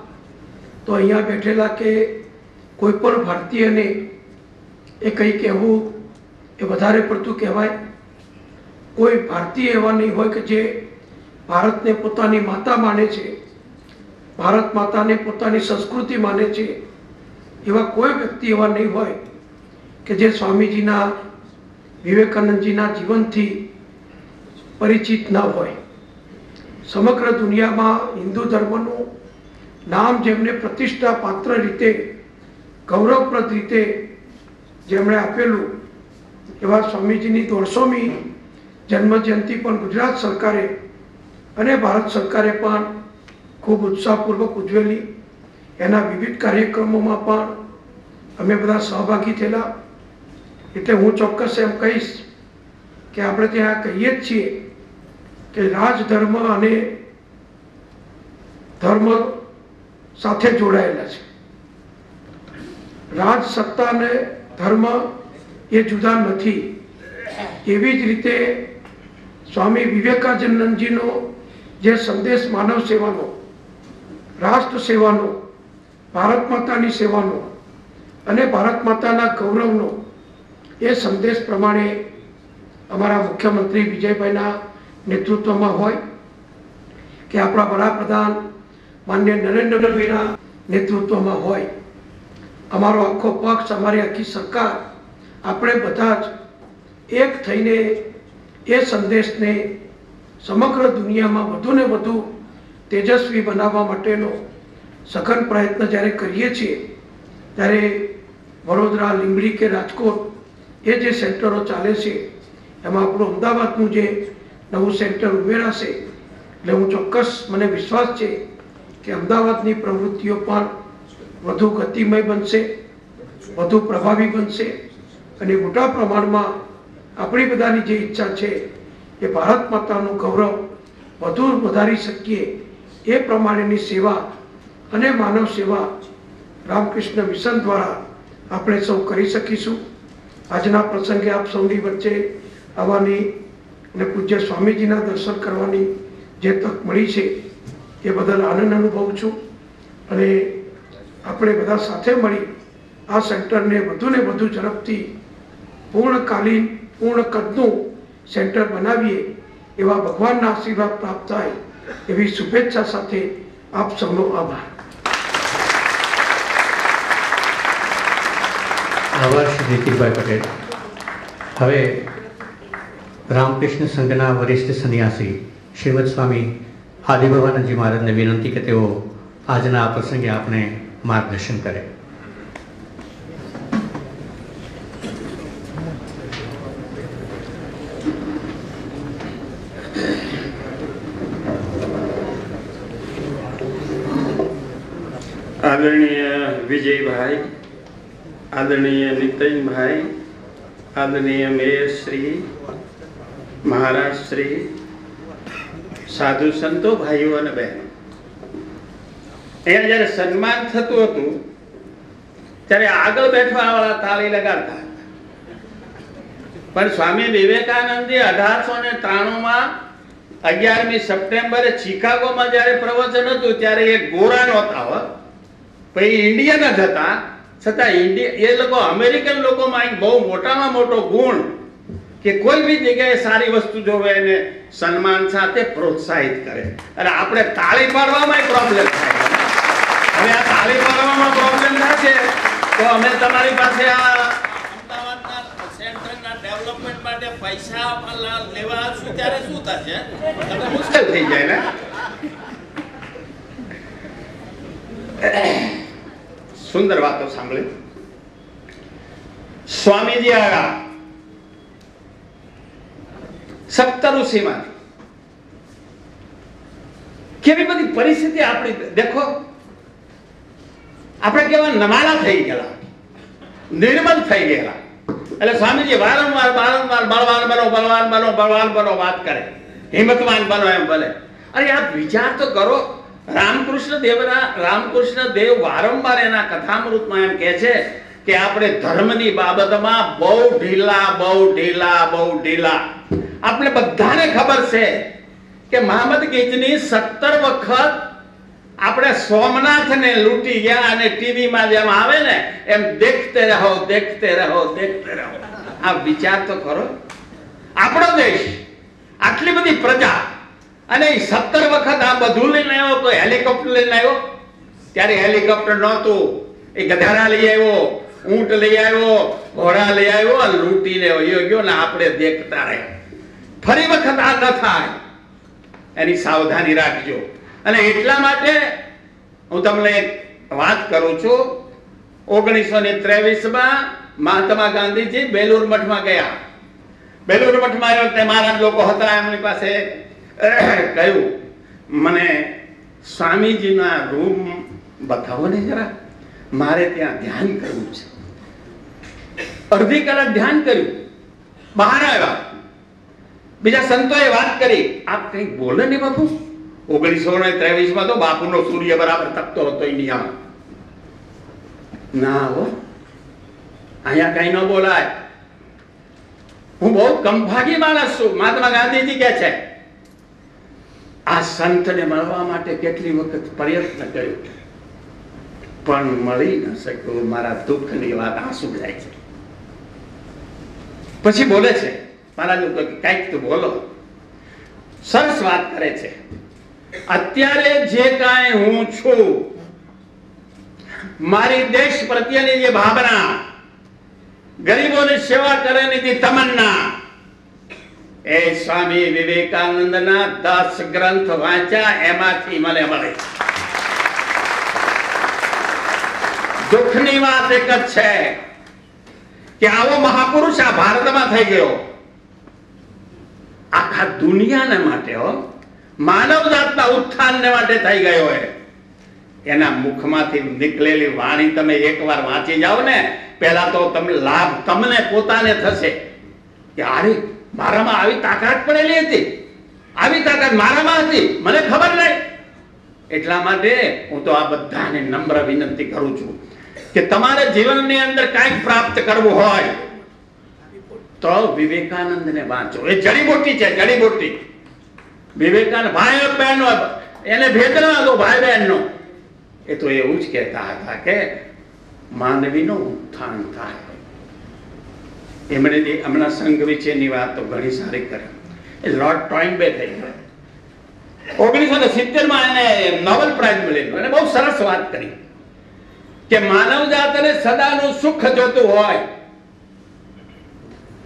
તો અહીંયા બેઠેલા કે કોઈ પણ ભારતીયને એ કંઈ કહેવું એ વધારે પડતું કહેવાય. કોઈ ભારતીય એવા નહીં હોય કે જે ભારતને પોતાની માતા માને છે, ભારત માતાને પોતાની સંસ્કૃતિ માને છે, એવા કોઈ વ્યક્તિ એવા નહીં હોય કે જે સ્વામીજીના, વિવેકાનંદજીના જીવનથી પરિચિત ન હોય. સમગ્ર દુનિયામાં હિન્દુ ધર્મનું નામ જેમને પ્રતિષ્ઠા પાત્ર રીતે, ગૌરવપ્રદ રીતે જેમણે આપેલું એવા સ્વામીજીની 150મી જન્મજયંતિ પણ ગુજરાત સરકારે અને ભારત સરકારે પણ ખૂબ ઉત્સાહપૂર્વક ઉજવેલી. એના વિવિધ કાર્યક્રમોમાં પણ અમે બધા સહભાગી થયેલા. એટલે હું ચોક્કસ એમ કહીશ કે આપણે ત્યાં કહીએ જ છીએ કે રાજધર્મ અને ધર્મ સાથે જોડાયેલા છે. રાજ સત્તા અને ધર્મ એ જુદા નથી. એવી જ રીતે સ્વામી વિવેકાનંદજીનો જે સંદેશ માનવ સેવાનો, રાષ્ટ્ર સેવાનો, ભારત માતાની સેવાનો અને ભારત માતાના ગૌરવનો, એ સંદેશ પ્રમાણે અમારા મુખ્યમંત્રી વિજયભાઈના નેતૃત્વમાં હોય કે આપણા વડાપ્રધાન માનનીય નરેન્દ્રભાઈના નેતૃત્વમાં હોય, અમારો આખો પક્ષ, અમારી આખી સરકાર, આપણે બધા જ એક થઈને એ સંદેશને સમગ્ર દુનિયામાં વધુને વધુ તેજસ્વી બનાવવા માટેનો સઘન પ્રયત્ન જ્યારે કરીએ છીએ, ત્યારે વડોદરા, લીંબડી કે રાજકોટ એ જે સેન્ટરો ચાલે છે એમાં આપણું અમદાવાદનું જે નવું સેન્ટર ઉમેરાશે, એટલે હું ચોક્કસ, મને વિશ્વાસ છે કે અમદાવાદની પ્રવૃત્તિઓ પણ વધુ ગતિમય બનશે, વધુ પ્રભાવી બનશે અને મોટા પ્રમાણમાં આપણી બધાની જે ઈચ્છા છે એ ભારત માતાનું ગૌરવ વધુ વધારી શકીએ એ પ્રમાણેની સેવા અને માનવ સેવા રામકૃષ્ણ મિશન દ્વારા આપણે સૌ કરી શકીશું. આજના પ્રસંગે આપ સૌની વચ્ચે આવવાની અને પૂજ્ય સ્વામીજીના દર્શન કરવાની જે તક મળી છે એ બદલ આનંદ અનુભવું છું અને આપણે બધા સાથે મળી આ સેન્ટરને વધુને વધુ ઝડપથી પૂર્ણકાલીન, પૂર્ણ કદનું સેન્ટર બનાવીએ એવા ભગવાનના આશીર્વાદ પ્રાપ્ત થાય એવી શુભેચ્છા સાથે આપ સૌનો આભાર. આભાર શ્રી નીતિનભાઈ પટેલ. હવે રામકૃષ્ણ સંઘના વરિષ્ઠ સંન્યાસી શ્રીમદ સ્વામી આદિભવાનંદજી મહારાજને વિનંતી કે તેઓ આજના આ પ્રસંગે આપને માર્ગદર્શન કરે. આદરણીય વિજયભાઈ, આદરણીય નીતિનભાઈ, આદરણીય મેયરશ્રી, મહારાજશ્રી, સાધુ સંતો, ભાઈઓ અને બહેનો, અહીંયા જયારે સન્માન થતું હતું ત્યારે આગળ બેઠવાવાળા તાળી લગાડતા હતા, પણ સ્વામી વિવેકાનંદજી 1893માં 11મી સપ્ટેમ્બરે શિકાગોમાં જયારે પ્રવચન હતું ત્યારે એ ગોરા નહોતા હો, પછી ઇન્ડિયન જ હતા, છતાં એ લોકો અમેરિકન લોકોમાં બહુ મોટામાં મોટો ગુણ કે કોઈ બી જગ્યાએ સારી વસ્તુ જોવે એને સન્માન સાથે પ્રોત્સાહિત કરે. અને આપણે તાળી પાડવામાં પ્રોબ્લેમ થાય. હવે આ તાળી પાડવામાં પ્રોબ્લેમ થશે તો અમે તમારી પાસે આ અમદાવાદના સેન્ટરના ડેવલપમેન્ટ માટે પૈસા લેવા આવશું ત્યારે શું થશે? મુશ્કેલ થઈ જાય ને. સુંદર વાતો સાંભળી. સ્વામીજી આવ્યા સપ્તઋષિમાં. કેવી બધી પરિસ્થિતિ આપણી દેખો. આપણે કેવા નમાલા થઈ ગયેલા, નિર્મલ થઈ ગયેલા. એટલે સ્વામીજી વારંવાર વારંવાર બળવાન બનો, બળવાન બનો, બળવાન બનો વાત કરે, હિંમતવાન બનો એમ ભલે. અરે આપ વિચાર તો કરો, રામકૃષ્ણ દેવ વારંવાર એના કથામૃતમાં એમ કહે છે કે આપણે ધર્મની બાબતમાં બહુ ઢીલા. આપણે બધાને ખબર છે કે મહંમદ ગીજની 17 વખત આપણે સોમનાથને લૂંટી ગયા અને ટીવીમાં જેમ આવે ને એમ દેખતે રહો. આ વિચાર તો કરો. આપણો દેશ, આટલી બધી પ્રજા, અને 17 વખત આ બધું લઈને આવ્યો. તો હેલિકોપ્ટર લઈને આવ્યો ત્યારે હેલિકોપ્ટર નહોતું, એ ગધારા લઈ આવ્યો, ઊંટ લઈ આવ્યો, ઘોડા લઈ આવ્યો, લૂંટીને વયો ગયો ને આપણે દેખતા રહ્યા. ફરી વખત આ ન થાય એની સાવધાની રાખજો. અને એટલા માટે હું તમને એક વાત કરું છું. 1923માં મહાત્મા ગાંધીજી બેલુર મઠમાં ગયા. બેલુર મઠમાં આવ્યો તે મહારાજ લોકો હતા, એમની પાસે કહ્યું મને સ્વામીજીના રૂમ બતાવો ને જરા, મારે ત્યાં ધ્યાન કરવું છે. અડધી કલાક ધ્યાન કર્યું, બહાર આવ્યા. બીજા સંતોએ વાત કરી, આપ કંઈક બોલે ને બાપુ. 1923માં તો બાપુનો સૂર્ય બરાબર તપતો હતો ઇન્ડિયામાં. ના હો, અહીંયા કઈ ન બોલાય. હું બહુ કમભાગી માણસ છું. મહાત્મા ગાંધીજી કે છે આ સંતને મળવા માટે કેટલી વખત પ્રયત્ન કર્યો પણ મળી ન શક્યો. મારા દુઃખની વાત આંસુ જાય છે. પછી બોલે છે મહારાજ કંઈક તો બોલો. સરસ વાત કરે છે. અત્યારે જે કાંઈ હું છું, મારી દેશ પ્રત્યેની જે ભાવના, ગરીબોની સેવા કરવાની જે તમન્ના, એ સ્વામી વિવેકાનંદના 10 ગ્રંથ વાંચ્યા એમાંથી મને મળે. દુઃખની વાત એક જ છે કે આવો મહાપુરુષ આ ભારતમાં થઈ ગયો. આખા દુનિયાને માટે, માનવ જાતના ઉત્થાનને માટે થઈ ગયો હોય. એના મુખમાંથી નીકળેલી વાણી તમે એકવાર વાંચી જાઓ ને, પહેલા તો તમને પોતાને થશે કે અરે મારામાં આવી તાકાત પડેલી હતી, આવી તાકાત મારામાં હતી, મને ખબર નહીં. એટલા માટે હું તો આ બધાને નમ્ર વિનંતી કરું છું કે તમારે જીવનની અંદર કંઈક પ્રાપ્ત કરવું હોય તો વિવેકાનંદને વાંચો. એ જડીબુટ્ટી છે, જડીબુટ્ટી. વિવેકાનંદ ભાઈ બહેનો એને ભેદ ન હતો, ભાઈ બહેનનો. એ તો એવું જ કહેતા હતા કે માનવીનું ઉત્થાન થાય. એમણે હમણાં સંઘ વિશેની વાત તો ઘણી સારી કરી. એ લોર્ડ ટોઇનબે થઈ ગયા. 1970 એને નોબેલ પ્રાઇઝ મળેલું. એને બહુ સરસ વાત કરી કે માનવ જાતને સદાનું સુખ જોતું હોય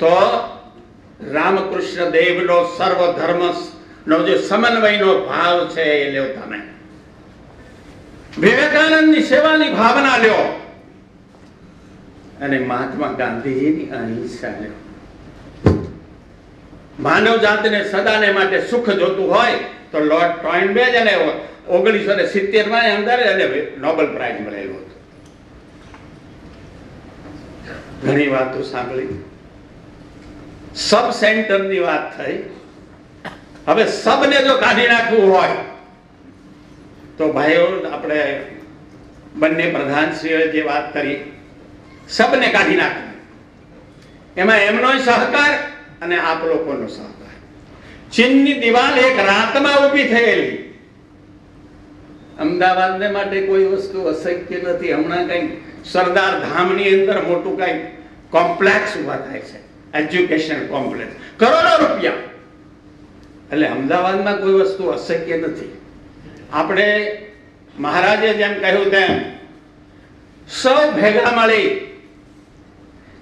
તો રામકૃષ્ણ દેવનો સર્વ ધર્મનો જે સમન્વયનો ભાવ છે એ લ્યો તમે. વિવેકાનંદની સેવાની ભાવના લ્યો અને મહાત્મા ગાંધીજીની અહિંસા લ્યો. માનવ જાતને સદાને માટે સુખ જોતું હોય તો લોર્ડ ટોઇનબે જ એને 1970 અંદર એને નોબેલ પ્રાઇઝ મળેલું હતું. ઘણી વાતો સાંભળી. સબ સેન્ટરની વાત થઈ. હવે સબને જો કાઢી નાખવું હોય તો ભાઈઓ, આપણે બંને પ્રધાનશ્રીઓએ જે વાત કરી, સબને કાઢી નાખવું. એમાં એમનો સહકાર અને આપ લોકોનો સહકાર. ચીનની દિવાલ એક રાતમાં ઊભી થયેલી. અમદાવાદને માટે કોઈ વસ્તુ અશક્ય નથી. હમણાં કઈ સરદાર ધામની અંદર મોટું કઈ કોમ્પ્લેક્સ ઉભા થાય છે, એજ્યુકેશન કોમ્પ્લેક્સ, કરોડો રૂપિયા. એટલે અમદાવાદમાં કોઈ વસ્તુ અશક્ય નથી. આપણે મહારાજે જેમ કહ્યું તેમ સૌ ભેગા મળી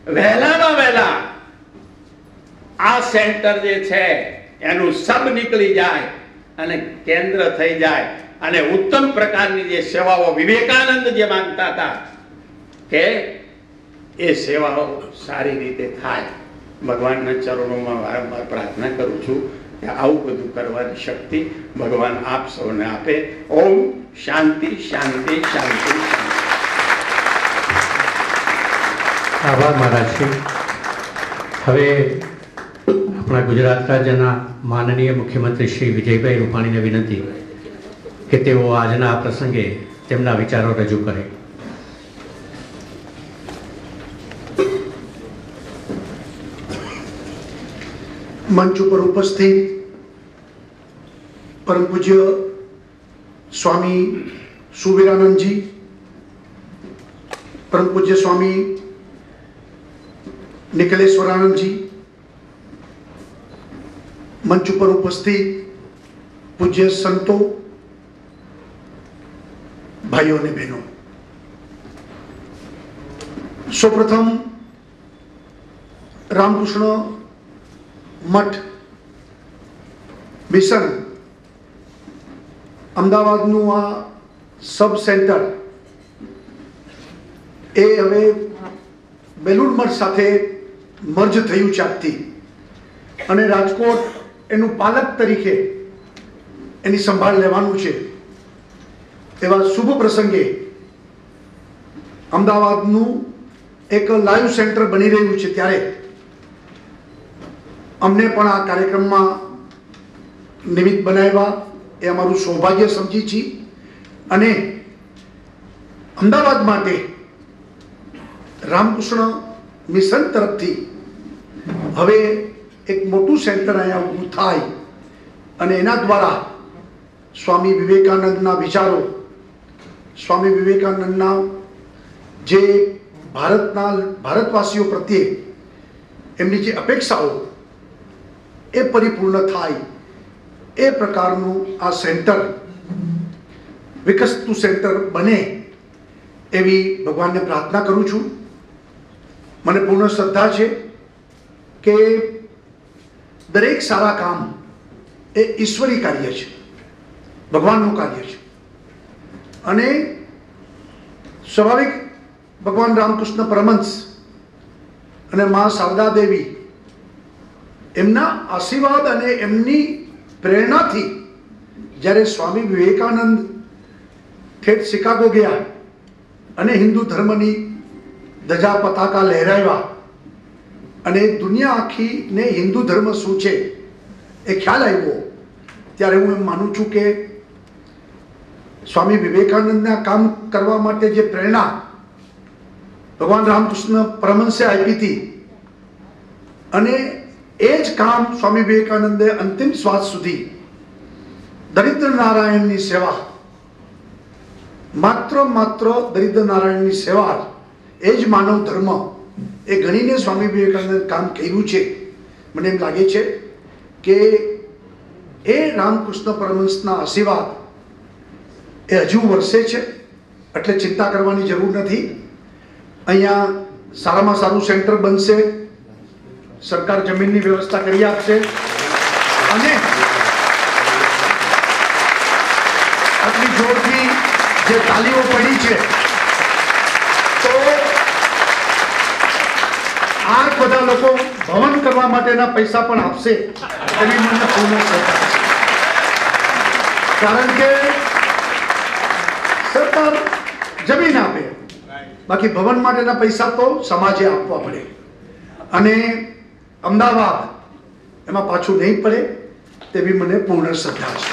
વહેલામાં વહેલા આ સેન્ટર જે છે એનું સબ નીકળી જાય અને કેન્દ્ર થઈ જાય અને ઉત્તમ પ્રકારની જે સેવાઓ વિવેકાનંદ જે માંગતા હતા કે એ સેવાઓ સારી રીતે થાય. ભગવાનના ચરણોમાં વારંવાર પ્રાર્થના કરું છું કે આવું બધું કરવાની શક્તિ ભગવાન આપ સૌને આપે. ઓમ શાંતિ શાંતિ શાંતિ. આભાર મહારાજશ્રી. હવે આપણા ગુજરાત રાજ્યના માનનીય મુખ્યમંત્રી શ્રી વિજયભાઈ રૂપાણીને વિનંતી કે તેઓ આજના આ પ્રસંગે તેમના વિચારો રજૂ કરે. મંચ ઉપર ઉપસ્થિત પરમ પૂજ્ય સ્વામી સુવીરાનંદજી, પરમ પૂજ્ય સ્વામી નિખિલેશ્વરાનંદજી, મંચ ઉપર ઉપસ્થિત પૂજ્ય સંતો, ભાઈઓ અને બહેનો, સૌપ્રથમ રામકૃષ્ણ મઠ મિશન અમદાવાદનું આ સબ સેન્ટર એ હવે બેલુર મઠ સાથે મર્જ થયું છે આજથી, અને રાજકોટ એનું પાલક તરીકે એની સંભાળ લેવાનું છે. એવા શુભ પ્રસંગે અમદાવાદનું એક લાઈવ સેન્ટર બની રહ્યું છે, ત્યારે અમને પણ આ કાર્યક્રમમાં નિમિત્ત બનાવ્યા એ અમારું સૌભાગ્ય સમજી છીએ. અને અમદાવાદ માટે રામકૃષ્ણ મિશન તરફથી હવે એક મોટું સેન્ટર અહીંયા ઊભું થાય અને એના દ્વારા સ્વામી વિવેકાનંદના વિચારો, સ્વામી વિવેકાનંદના જે ભારતવાસીઓ પ્રત્યે એમની જે અપેક્ષાઓ એ પરિપૂર્ણ થાય એ પ્રકારનું આ સેન્ટર વિકસતું સેન્ટર બને એવી ભગવાનને પ્રાર્થના કરું છું. મને પૂર્ણ શ્રદ્ધા છે કે દરેક સારા કામ એ ઈશ્વરી કાર્ય છે, ભગવાનનું કાર્ય છે. અને સ્વાભાવિક ભગવાન રામકૃષ્ણ પરમહંસ અને મા શારદા દેવી એમના આશીર્વાદ અને એમની પ્રેરણાથી જ્યારે સ્વામી વિવેકાનંદ ઠેઠ શિકાગો ગયા અને હિન્દુ ધર્મની ધજા પતાકા લહેરાવ્યા અને દુનિયા આખીને હિન્દુ ધર્મ શું છે એ ખ્યાલ આવ્યો, ત્યારે હું એમ માનું છું કે સ્વામી વિવેકાનંદના કામ કરવા માટે જે પ્રેરણા ભગવાન રામકૃષ્ણ પરમહંસે આપી હતી અને એ જ કામ સ્વામી વિવેકાનંદે અંતિમ શ્વાસ સુધી દરિદ્ર નારાયણની સેવા, માત્ર દરિદ્ર નારાયણની સેવા, એ જ માનવ ધર્મ એ ગણીને સ્વામી વિવેકાનંદે કામ કર્યું છે. મને એમ લાગે છે કે એ રામકૃષ્ણ પરમહંસના આશીર્વાદ એ હજુ વર્ષે છે, એટલે ચિંતા કરવાની જરૂર નથી. અહીંયા સારામાં સારું સેન્ટર બનશે, સરકાર જમીનની વ્યવસ્થા કરી આપશે અને આટલી જોરથી જે તાલીઓ પડી છે તો આ બધા લોકો ભવન કરવા માટેના પૈસા પણ આપશે એવી મને પૂર્ણ શ્રદ્ધા છે. કારણ કે સરકાર જમીન આપે, બાકી ભવન માટેના પૈસા તો સમાજે આપવા પડે અને અમદાવાદ એમાં પાછું નહીં પડે તેવી મને પૂર્ણ શ્રદ્ધા છે.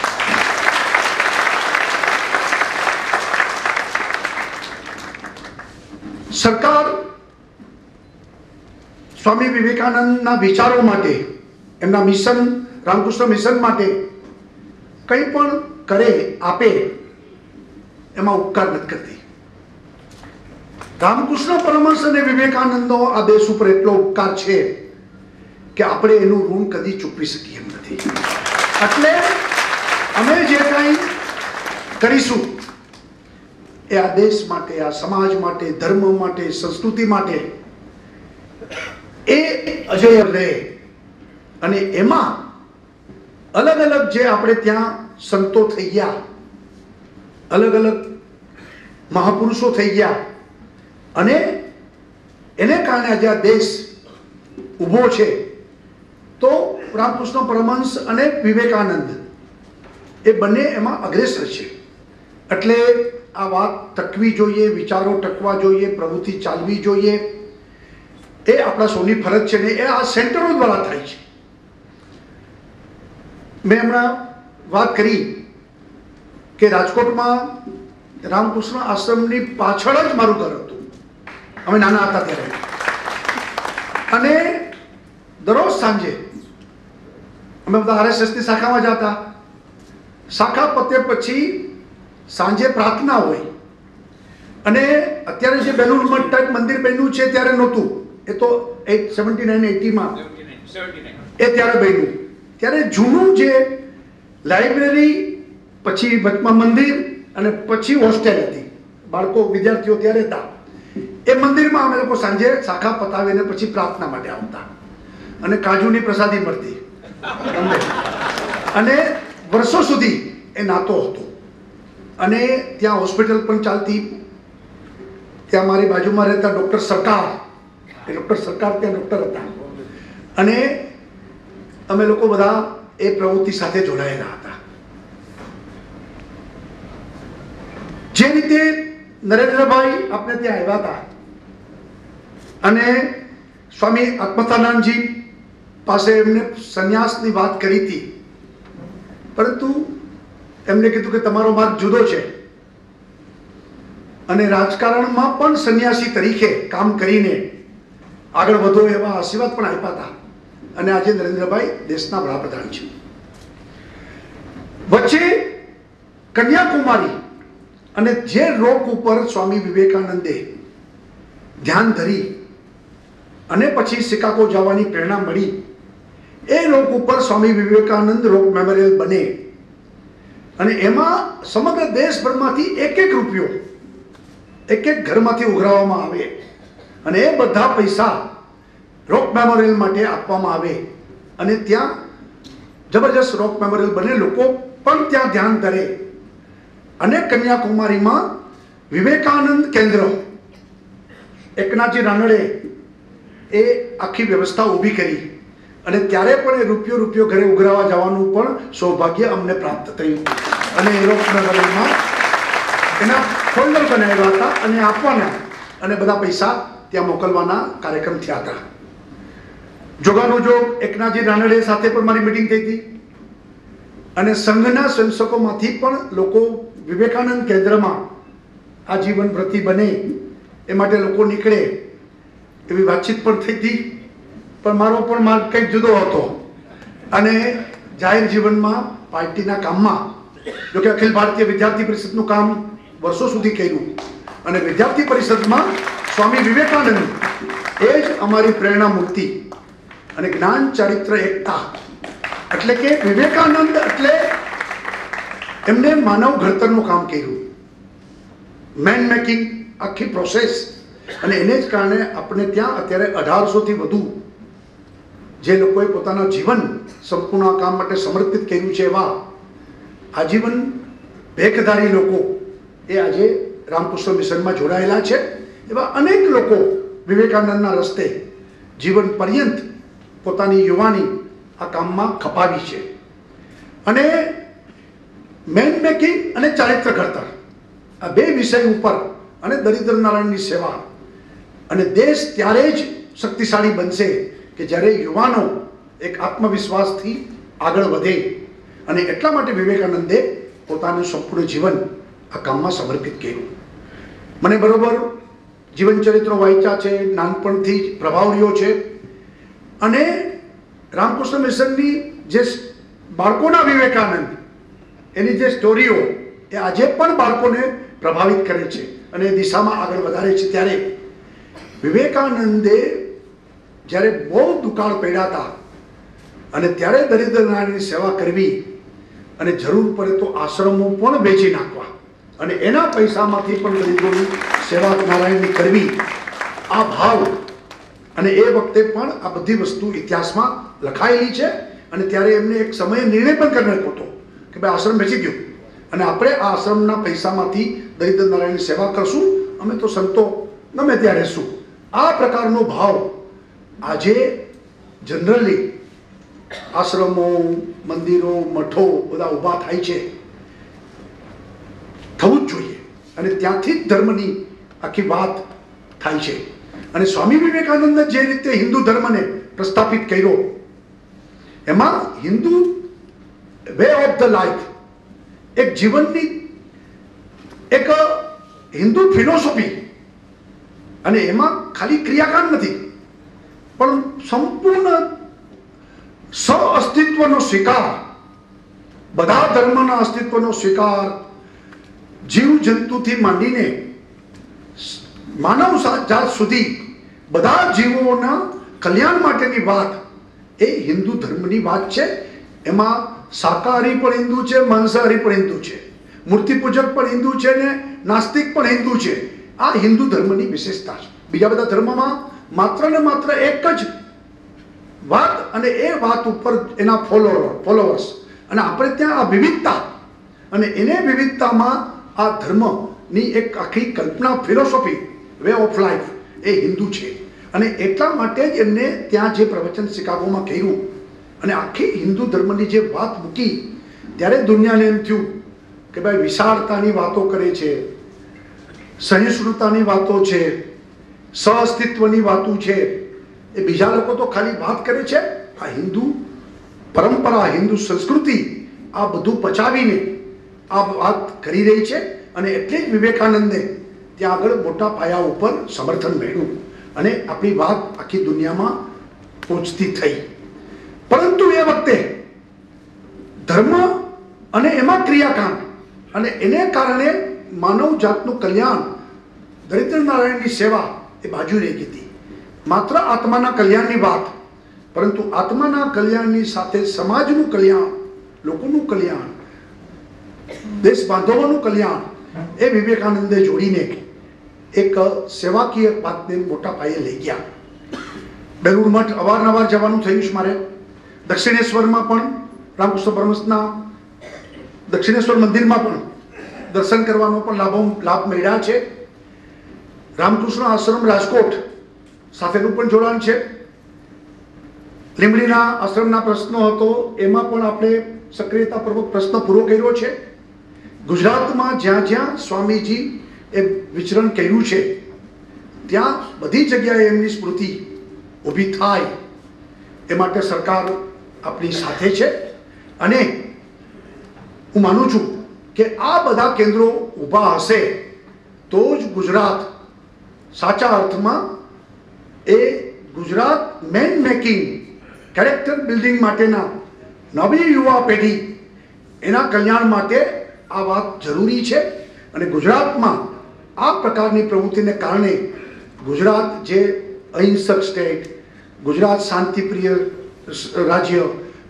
સરકાર સ્વામી વિવેકાનંદના વિચારો માટે, એમના મિશન, રામકૃષ્ણ મિશન માટે કંઈ પણ કરે આપે એમાં ઉપકાર નથી કરતી. રામકૃષ્ણ પરમહંસ અને વિવેકાનંદનો આ દેશ ઉપર એટલો ઉપકાર છે કે આપણે એનું ઋણ કદી ચૂકવી શકીએ એમ નથી. એટલે અમે જે કાંઈ કરીશું એ આ દેશ માટે, આ સમાજ માટે, ધર્મ માટે, સંસ્કૃતિ માટે એ અજય રહે. અને એમાં અલગ અલગ જે આપણે ત્યાં સંતો થઈ ગયા, અલગ અલગ મહાપુરુષો થઈ ગયા અને એને કારણે આજે આ દેશ ઊભો છે, તો રામકૃષ્ણ પરમહંસ અને વિવેકાનંદ એ બંને એમાં અગ્રેસર છે. એટલે આ વાત ટકવી જોઈએ, વિચારો ટકવા જોઈએ, પ્રવૃત્તિ ચાલવી જોઈએ. એ આપણા સૌની ફરજ છે ને એ આ સેન્ટરો દ્વારા થાય છે. મેં હમણાં વાત કરી કે રાજકોટમાં રામકૃષ્ણ આશ્રમની પાછળ જ મારું ઘર હતું, અમે નાના હતા ત્યારે. અને દરરોજ સાંજે અમે બધા RSSની શાખામાં જતા. શાખા પતે પછી સાંજે પ્રાર્થના હોય. અને અત્યારે જે બેલુર મઠ ટાઈપ મંદિર બન્યું છે ત્યારે નહોતું, એ તો 79-80માં એ ત્યારે બન્યું. ત્યારે જૂનું જે લાઇબ્રેરી, પછી વચમાં મંદિર અને પછી હોસ્ટેલ હતી, બાળકો વિદ્યાર્થીઓ ત્યારે હતા. એ મંદિરમાં અમે લોકો સાંજે શાખા પતાવીને પછી પ્રાર્થના માટે આવતા અને કાજુની પ્રસાદી મળતી અને વર્ષો સુધી એ નાતો હતો. અને ત્યાં હોસ્પિટલ પણ ચાલતી. ત્યાં મારી બાજુમાં રહેતા ડૉક્ટર સરકાર, એ ડૉક્ટર સરકાર ત્યાં ડૉક્ટર હતા અને અમે લોકો બધા એ પ્રવૃત્તિ સાથે જોડાયેલા હતા. જે રીતે નરેન્દ્રભાઈ આપણે ત્યાં આવ્યા હતા અને સ્વામી આત્મતાનંદજી પાસે એમને સંન્યાસની વાત કરી હતી, પરંતુ એમને કીધું કે તમારો માર્ગ જુદો છે અને રાજકારણમાં પણ સંન્યાસી તરીકે કામ કરીને આગળ વધો એવા આશીર્વાદ પણ આપ્યા હતા. અને આજે નરેન્દ્રભાઈ દેશના વડાપ્રધાન છે. વચ્ચે કન્યાકુમારી અને જે રોક ઉપર સ્વામી વિવેકાનંદે ધ્યાન ધરી અને પછી શિકાગો જવાની પ્રેરણા મળી, એ રોક ઉપર સ્વામી વિવેકાનંદ રોક મેમોરિયલ બને અને એમાં સમગ્ર દેશભરમાંથી એક રૂપિયો એક ઘરમાંથી ઉઘરાવવામાં આવે અને એ બધા પૈસા રોક મેમોરિયલ માટે આપવામાં આવે અને ત્યાં જબરજસ્ત રોક મેમોરિયલ બને, લોકો પણ ત્યાં ધ્યાન ધરે અને કન્યાકુમારીમાં વિવેકાનંદ કેન્દ્ર એકનાથજી રાનડે એ આખી વ્યવસ્થા ઊભી કરી અને ત્યારે પણ એ રૂપિયો ઘરે ઉઘરાવા જવાનું પણ સૌભાગ્ય અમને પ્રાપ્ત થયું અને એ રોક મેમોરિયલમાં એના ફોલ્ડર બનાવ્યા હતા અને આપવાના અને બધા પૈસા ત્યાં મોકલવાના કાર્યક્રમ થયા હતા. જોગાનો જોગ એકનાથજી રાનડે સાથે પણ મારી મિટિંગ થઈ હતી અને સંઘના સ્વયંસેવકોમાંથી પણ લોકો વિવેકાનંદ કેન્દ્રમાં આજીવન વ્રતી બને એ માટે લોકો નીકળે એવી વાતચીત પણ થઈ હતી. પણ મારો પણ માર્ગ કંઈક જુદો હતો અને જાહેર જીવનમાં પાર્ટીના કામમાં, જોકે અખિલ ભારતીય વિદ્યાર્થી પરિષદનું કામ વર્ષો સુધી કર્યું અને વિદ્યાર્થી પરિષદમાં સ્વામી વિવેકાનંદ એ જ અમારી પ્રેરણા મૂર્તિ અને જ્ઞાન ચારિત્ર એકતા. એટલે કે વિવેકાનંદ એટલે એમને માનવ ઘડતરનું કામ કર્યું, મેન મેકિંગ આખી પ્રોસેસ, અને એને જ કારણે આપણે ત્યાં અત્યારે 1800થી વધુ જે લોકોએ પોતાના જીવન સંપૂર્ણ કામ માટે સમર્પિત કર્યું છે એવા આજીવન ભેખધારી લોકો એ આજે રામકૃષ્ણ મિશનમાં જોડાયેલા છે. એવા અનેક લોકો વિવેકાનંદના રસ્તે જીવન પર્યંત પોતાની યુવાની આ કામમાં ખપાવી છે. અને મેન મેકિંગ અને ચારિત્ર ઘડતર આ બે વિષય ઉપર અને દરિદ્ર નારાયણની સેવા અને દેશ ત્યારે જ શક્તિશાળી બનશે કે જ્યારે યુવાનો એક આત્મવિશ્વાસથી આગળ વધે અને એટલા માટે વિવેકાનંદે પોતાનું સંપૂર્ણ જીવન આ કામમાં સમર્પિત કર્યું. મને બરોબર જીવન ચરિત્રો વાંચ્યા છે, નાનપણથી જ પ્રભાવ રહ્યો છે અને રામકૃષ્ણ મિશનની જે બાળકોના વિવેકાનંદ એની જે સ્ટોરીઓ એ આજે પણ બાળકોને પ્રભાવિત કરે છે અને એ દિશામાં આગળ વધારે છે. ત્યારે વિવેકાનંદે જ્યારે બહુ દુકાળ પડ્યા હતા અને ત્યારે દરિદ્ર નારાયણની સેવા કરવી અને જરૂર પડે તો આશ્રમો પણ વેચી નાખવા અને એના પૈસામાંથી પણ દરિદ્રોની સેવા નારાયણની કરવી, આ ભાવ અને એ વખતે પણ આ બધી વસ્તુ ઇતિહાસમાં લખાયેલી છે. અને ત્યારે એમને એક સમયે નિર્ણય પણ કરી નાખ્યો હતો કે ભાઈ આશ્રમ વેચી દો અને આપણે આ આશ્રમના પૈસામાંથી દરિદ્ર નારાયણની સેવા કરશું, અમે તો સંતો ગમે ત્યાં રહેશું. આ પ્રકારનો ભાવ આજે જનરલી આશ્રમો, મંદિરો, મઠો બધા ઊભા થાય છે, થવું જ જોઈએ અને ત્યાંથી જ ધર્મની આખી વાત થાય છે. અને સ્વામી વિવેકાનંદે જે રીતે હિન્દુ ધર્મને પ્રસ્થાપિત કર્યો એમાં Hindu way of the life એક જીવનની એક હિન્દુ ફિલોસોફી અને એમાં ખાલી ક્રિયાકાંડ નથી પણ સંપૂર્ણ સઅસ્તિત્વનો સ્વીકાર, બધા ધર્મના અસ્તિત્વનો સ્વીકાર, જીવ જંતુથી માંડીને માનવ જાત સુધી બધા જીવોના કલ્યાણ માટેની વાત એ હિન્દુ ધર્મની વાત છે. એમાં શાકાહારી પણ હિન્દુ છે, માંસાહારી પણ હિન્દુ છે, મૂર્તિ પૂજક પણ હિન્દુ છે ને નાસ્તિક પણ હિન્દુ છે. આ હિન્દુ ધર્મની વિશેષતા છે. બીજા બધા ધર્મમાં માત્ર ને માત્ર એક જ વાત અને એ વાત ઉપર એના ફોલોવર્સ, અને આપણે ત્યાં આ વિવિધતા અને એને વિવિધતામાં આ ધર્મની એક આખી કલ્પના, ફિલોસોફી, વે ઓફ લાઈફ એ હિન્દુ છે. અને એટલા માટે જ એમને ત્યાં જે પ્રવચન શિકાગોમાં કર્યું અને આખી હિન્દુ ધર્મની જે વાત મૂકી ત્યારે દુનિયાને એમ થયું કે ભાઈ વિશાળતાની વાતો કરે છે, સહિષ્ણુતાની વાતો છે, સહઅસ્તિત્વની વાતો છે. એ બીજા લોકો તો ખાલી વાત કરે છે, આ હિન્દુ પરંપરા, હિન્દુ સંસ્કૃતિ આ બધું પચાવીને આ વાત કરી રહી છે. અને એટલે જ વિવેકાનંદે ત્યાં આગળ મોટા પાયા ઉપર સમર્થન મેળવ્યું અને આપણી વાત આખી દુનિયામાં પહોંચતી થઈ. પરંતુ એ વખતે ધર્મ અને એમાં ક્રિયાકાંડ અને એને કારણે માનવ જાતનું કલ્યાણ, દરિદ્ર નારાયણની સેવા એ બાજુ રહી ગઈ હતી. માત્ર આત્માના કલ્યાણની વાત, પરંતુ આત્માના કલ્યાણની સાથે સમાજનું કલ્યાણ, લોકોનું કલ્યાણ, દેશ બાંધવોનું કલ્યાણ એ વિવેકાનંદે જોડીને એક સેવાકીય વાતને મોટા પાયે લઈ ગયા. બેલુર મઠ અવારનવાર જવાનું થયું છે મારે. દક્ષિણેશ્વરમાં પણ રામકૃષ્ણ પરમહંસના દક્ષિણેશ્વર મંદિરમાં પણ દર્શન કરવાનો પણ લાભ મળ્યા છે. રામકૃષ્ણ આશ્રમ રાજકોટ સાથેનું પણ જોડાણ છે. લીંબડીના આશ્રમના પ્રશ્નો હતો એમાં પણ આપણે સક્રિયતાપૂર્વક પ્રશ્ન પૂરો કર્યો છે. ગુજરાતમાં જ્યાં જ્યાં સ્વામીજી એ વિચરણ કર્યું છે ત્યાં બધી જગ્યાએ એમની સ્મૃતિ ઊભી થાય એ માટે સરકાર આપણી સાથે છે. અને હું માનું છું કે આ બધા કેન્દ્રો ઊભા હશે તો જ ગુજરાત સાચા અર્થમાં એ Gujarat man making, character building માટેના નવી યુવા પેઢી એના કલ્યાણ માટે આ વાત જરૂરી છે. અને ગુજરાતમાં આ પ્રકારની પ્રવૃત્તિને કારણે ગુજરાત જે અહિંસક સ્ટેટ, ગુજરાત શાંતિપ્રિય રાજ્ય,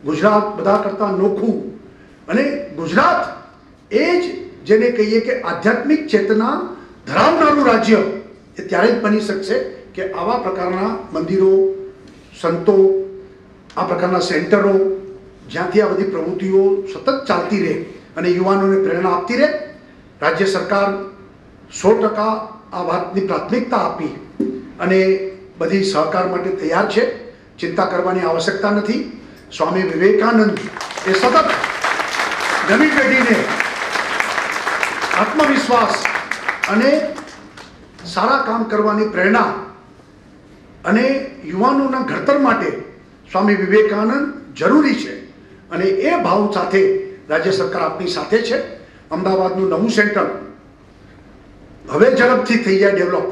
ગુજરાત બધા કરતાં નોખું અને ગુજરાત એ જ જેને કહીએ કે આધ્યાત્મિક ચેતના ધરાવનારું રાજ્ય એ ત્યારે જ બની શકશે કે આવા પ્રકારના મંદિરો, સંતો, આ પ્રકારના સેન્ટરો જ્યાંથી આ બધી પ્રવૃત્તિઓ સતત ચાલતી રહે અને યુવાનોને પ્રેરણા આપતી રહે. રાજ્ય સરકાર 100% આ વાતની પ્રાથમિકતા આપી અને બધી સહકાર માટે તૈયાર છે. ચિંતા કરવાની આવશ્યકતા નથી. સ્વામી વિવેકાનંદ એ સતત નવી પેઢીને આત્મવિશ્વાસ અને સારા કામ કરવાની પ્રેરણા અને યુવાનોના ઘડતર માટે સ્વામી વિવેકાનંદ જરૂરી છે. અને એ ભાવ સાથે રાજ્ય સરકાર આપણી સાથે છે. અમદાવાદનું નવું સેન્ટર હવે ઝડપથી થઈ જાય ડેવલપ.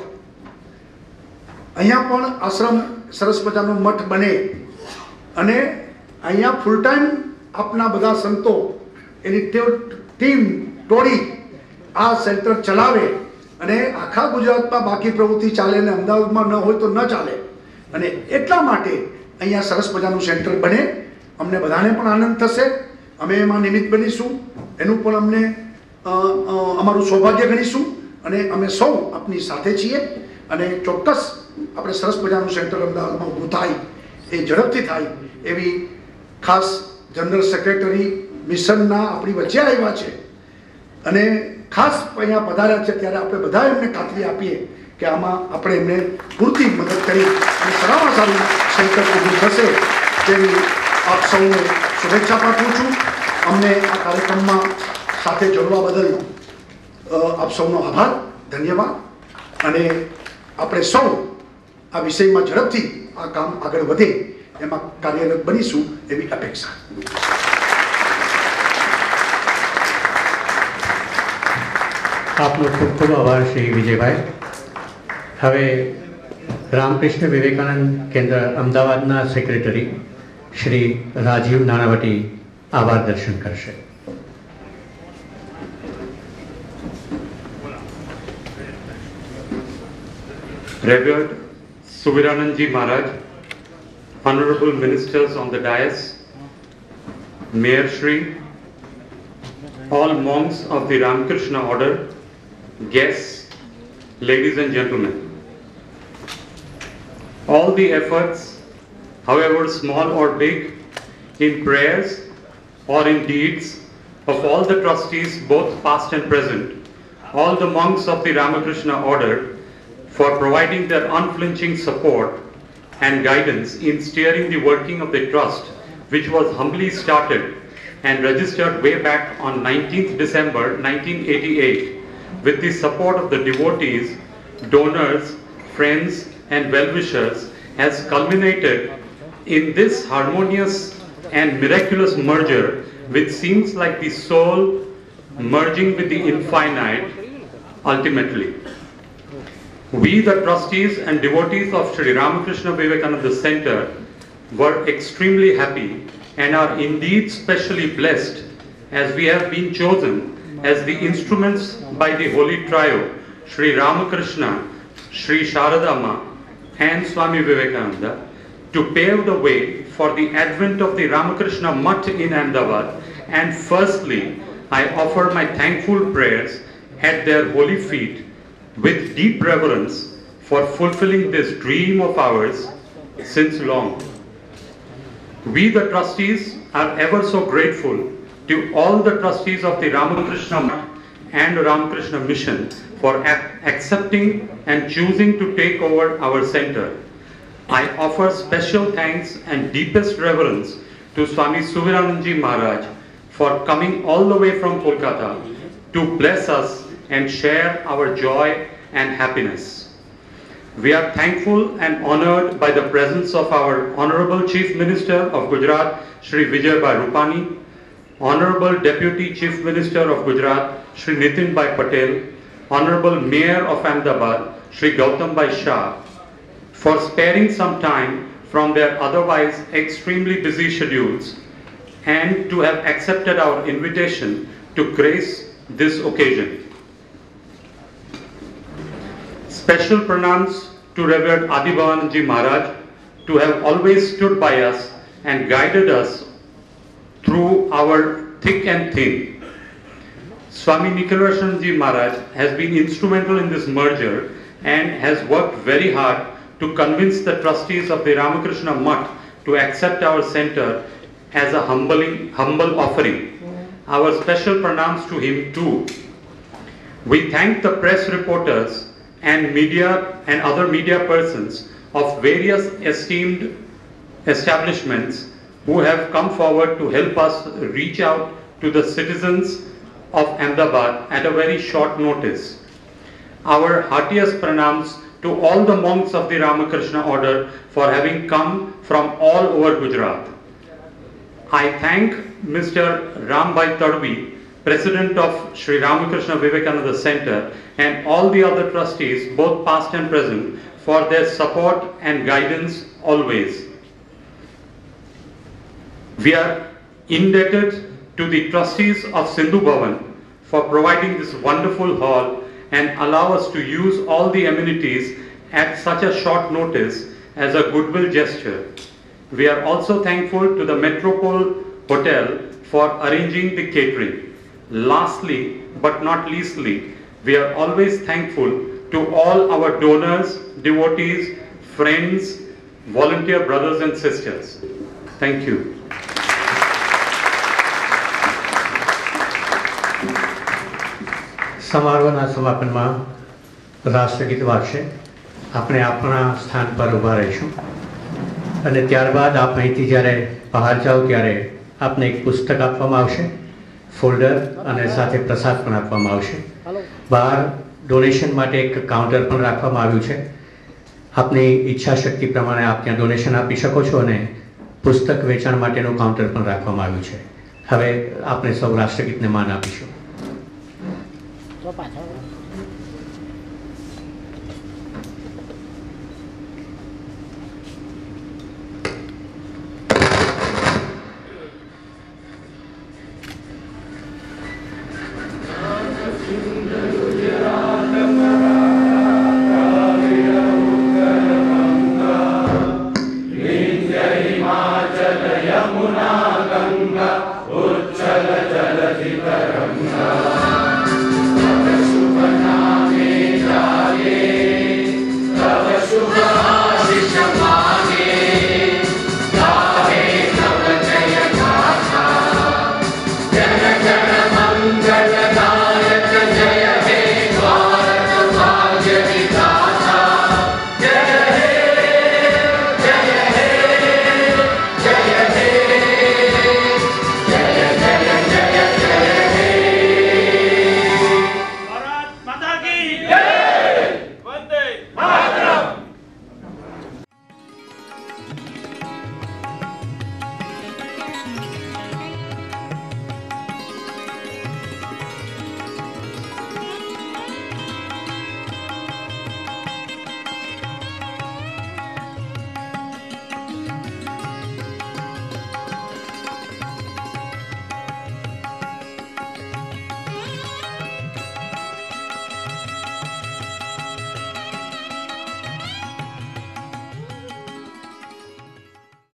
અહીંયા પણ આશ્રમ સરસ મજાનો મઠ બને અને અહીંયા ફૂલ ટાઈમ આપના બધા સંતો એની ટીમ ટોળી આ સેન્ટર ચલાવે અને આખા ગુજરાતમાં બાકી પ્રવૃત્તિ ચાલે અને અમદાવાદમાં ન હોય તો ન ચાલે. અને એટલા માટે અહીંયા સરસ મજાનું સેન્ટર બને. અમને બધાને પણ આનંદ થશે. અમે એમાં નિમિત્ત બનીશું. એનું પણ અમને અમારું સૌભાગ્ય ગણીશું અને અમે સૌ આપની સાથે છીએ. અને ચોક્કસ આપણે સરસ મજાનું સેન્ટર અમદાવાદમાં ઊભું થાય એ ઝડપથી થાય એવી ખાસ જનરલ સેક્રેટરી મિશનના આપણી વચ્ચે આવ્યા છે અને ખાસ અહીંયા પધાર્યા છે ત્યારે આપણે બધા એમને ખાતરી આપીએ કે આમાં આપણે એમને પૂરતી મદદ કરી અને સારામાં સારું સેન્ટર ઊભું થશે તેવી આપ સૌને શુભેચ્છા પાઠવું છું. અમને આ કાર્યક્રમમાં સાથે જોડવા બદલ આપ સૌનો આભાર, ધન્યવાદ. અને આપણે સૌ આ વિષયમાં ઝડપથી આ કામ આગળ વધે એમાં કાર્યરત બનીશું એવી અપેક્ષા. આપનો ખૂબ ખૂબ આભાર શ્રી વિજયભાઈ. હવે રામકૃષ્ણ વિવેકાનંદ કેન્દ્ર અમદાવાદના સેક્રેટરી શ્રી રાજીવ નાણાવટી આભાર દર્શન કરશે. Revered Suviranandji Maharaj, Honorable Ministers on the dais, Mayor Shri, all monks of the Ramakrishna order, guests, ladies and gentlemen. All the efforts, however small or big, in prayers or in deeds of all the trustees, both past and present, all the monks of the Ramakrishna order, for providing their unflinching support and guidance in steering the working of the trust, which was humbly started and registered way back on 19th December 1988 with the support of the devotees, donors, friends and well-wishers, has culminated in this harmonious and miraculous merger which seems like the soul merging with the infinite ultimately. We, the trustees and devotees of Sri Ramakrishna Vivekananda Center, were extremely happy and are indeed specially blessed as we have been chosen as the instruments by the Holy Trio, Sri Ramakrishna, Sri Sharadama and Swami Vivekananda, to pave the way for the advent of the Ramakrishna Mutt in Ahmedabad, and firstly, I offer my thankful prayers at their holy feet with deep reverence for fulfilling this dream of ours since long. We, the trustees, are ever so grateful to all the trustees of the Ramakrishna Mutt and Ramakrishna Mission for accepting and choosing to take over our center. I offer special thanks and deepest reverence to Swami Suvirananji Maharaj for coming all the way from Kolkata to bless us and share our joy and happiness. We are thankful and honored by the presence of our Honorable Chief Minister of Gujarat, Shri Vijay Bhai Rupani, Honorable Deputy Chief Minister of Gujarat, Shri Nitin Bhai Patel, Honorable Mayor of Ahmedabad, Shri Gautam Bhai Shah, for sparing some time from their otherwise extremely busy schedules and to have accepted our invitation to grace this occasion. Special pranams to Revered Adi Bhavanji Maharaj to have always stood by us and guided us through our thick and thin. Swami Nikhilashanji Maharaj has been instrumental in this merger and has worked very hard to convince the trustees of the Ramakrishna Mutt to accept our center as a humble offering. Our special pranams to him too. We thank the press reporters and media and other media persons of various esteemed establishments who have come forward to help us reach out to the citizens of Ahmedabad at a very short notice. Our heartiest pranams to all the monks of the Ramakrishna order for having come from all over Gujarat. I thank Mr. Rambhai Tadvi, President of Sri Ramakrishna Vivekananda Center, and all the other trustees, both past and present, for their support and guidance always. We are indebted to the trustees of Sindhu Bhavan for providing this wonderful hall and allow us to use all the amenities at such a short notice as a goodwill gesture. We are also thankful to the Metropole Hotel for arranging the catering. Lastly, but not leastly, we are always thankful to all our donors, devotees, friends, volunteer brothers and sisters. Thank you. સમારોહના સમાપનમાં રાષ્ટ્રગીત વાગશે. આપણે આપણા સ્થાન પર ઊભા રહીશું અને ત્યારબાદ આપ અહીંથી જ્યારે બહાર જાઓ ત્યારે આપને એક પુસ્તક આપવામાં આવશે, ફોલ્ડર અને સાથે પ્રસાદ પણ આપવામાં આવશે. બહાર ડોનેશન માટે એક કાઉન્ટર પણ રાખવામાં આવ્યું છે. આપની ઈચ્છાશક્તિ પ્રમાણે આપ ત્યાં ડોનેશન આપી શકો છો અને પુસ્તક વેચાણ માટેનું કાઉન્ટર પણ રાખવામાં આવ્યું છે. હવે આપણે સૌ રાષ્ટ્રગીતને માન આપીશું. Yamuna Ganga Uchala Jala Jitaramga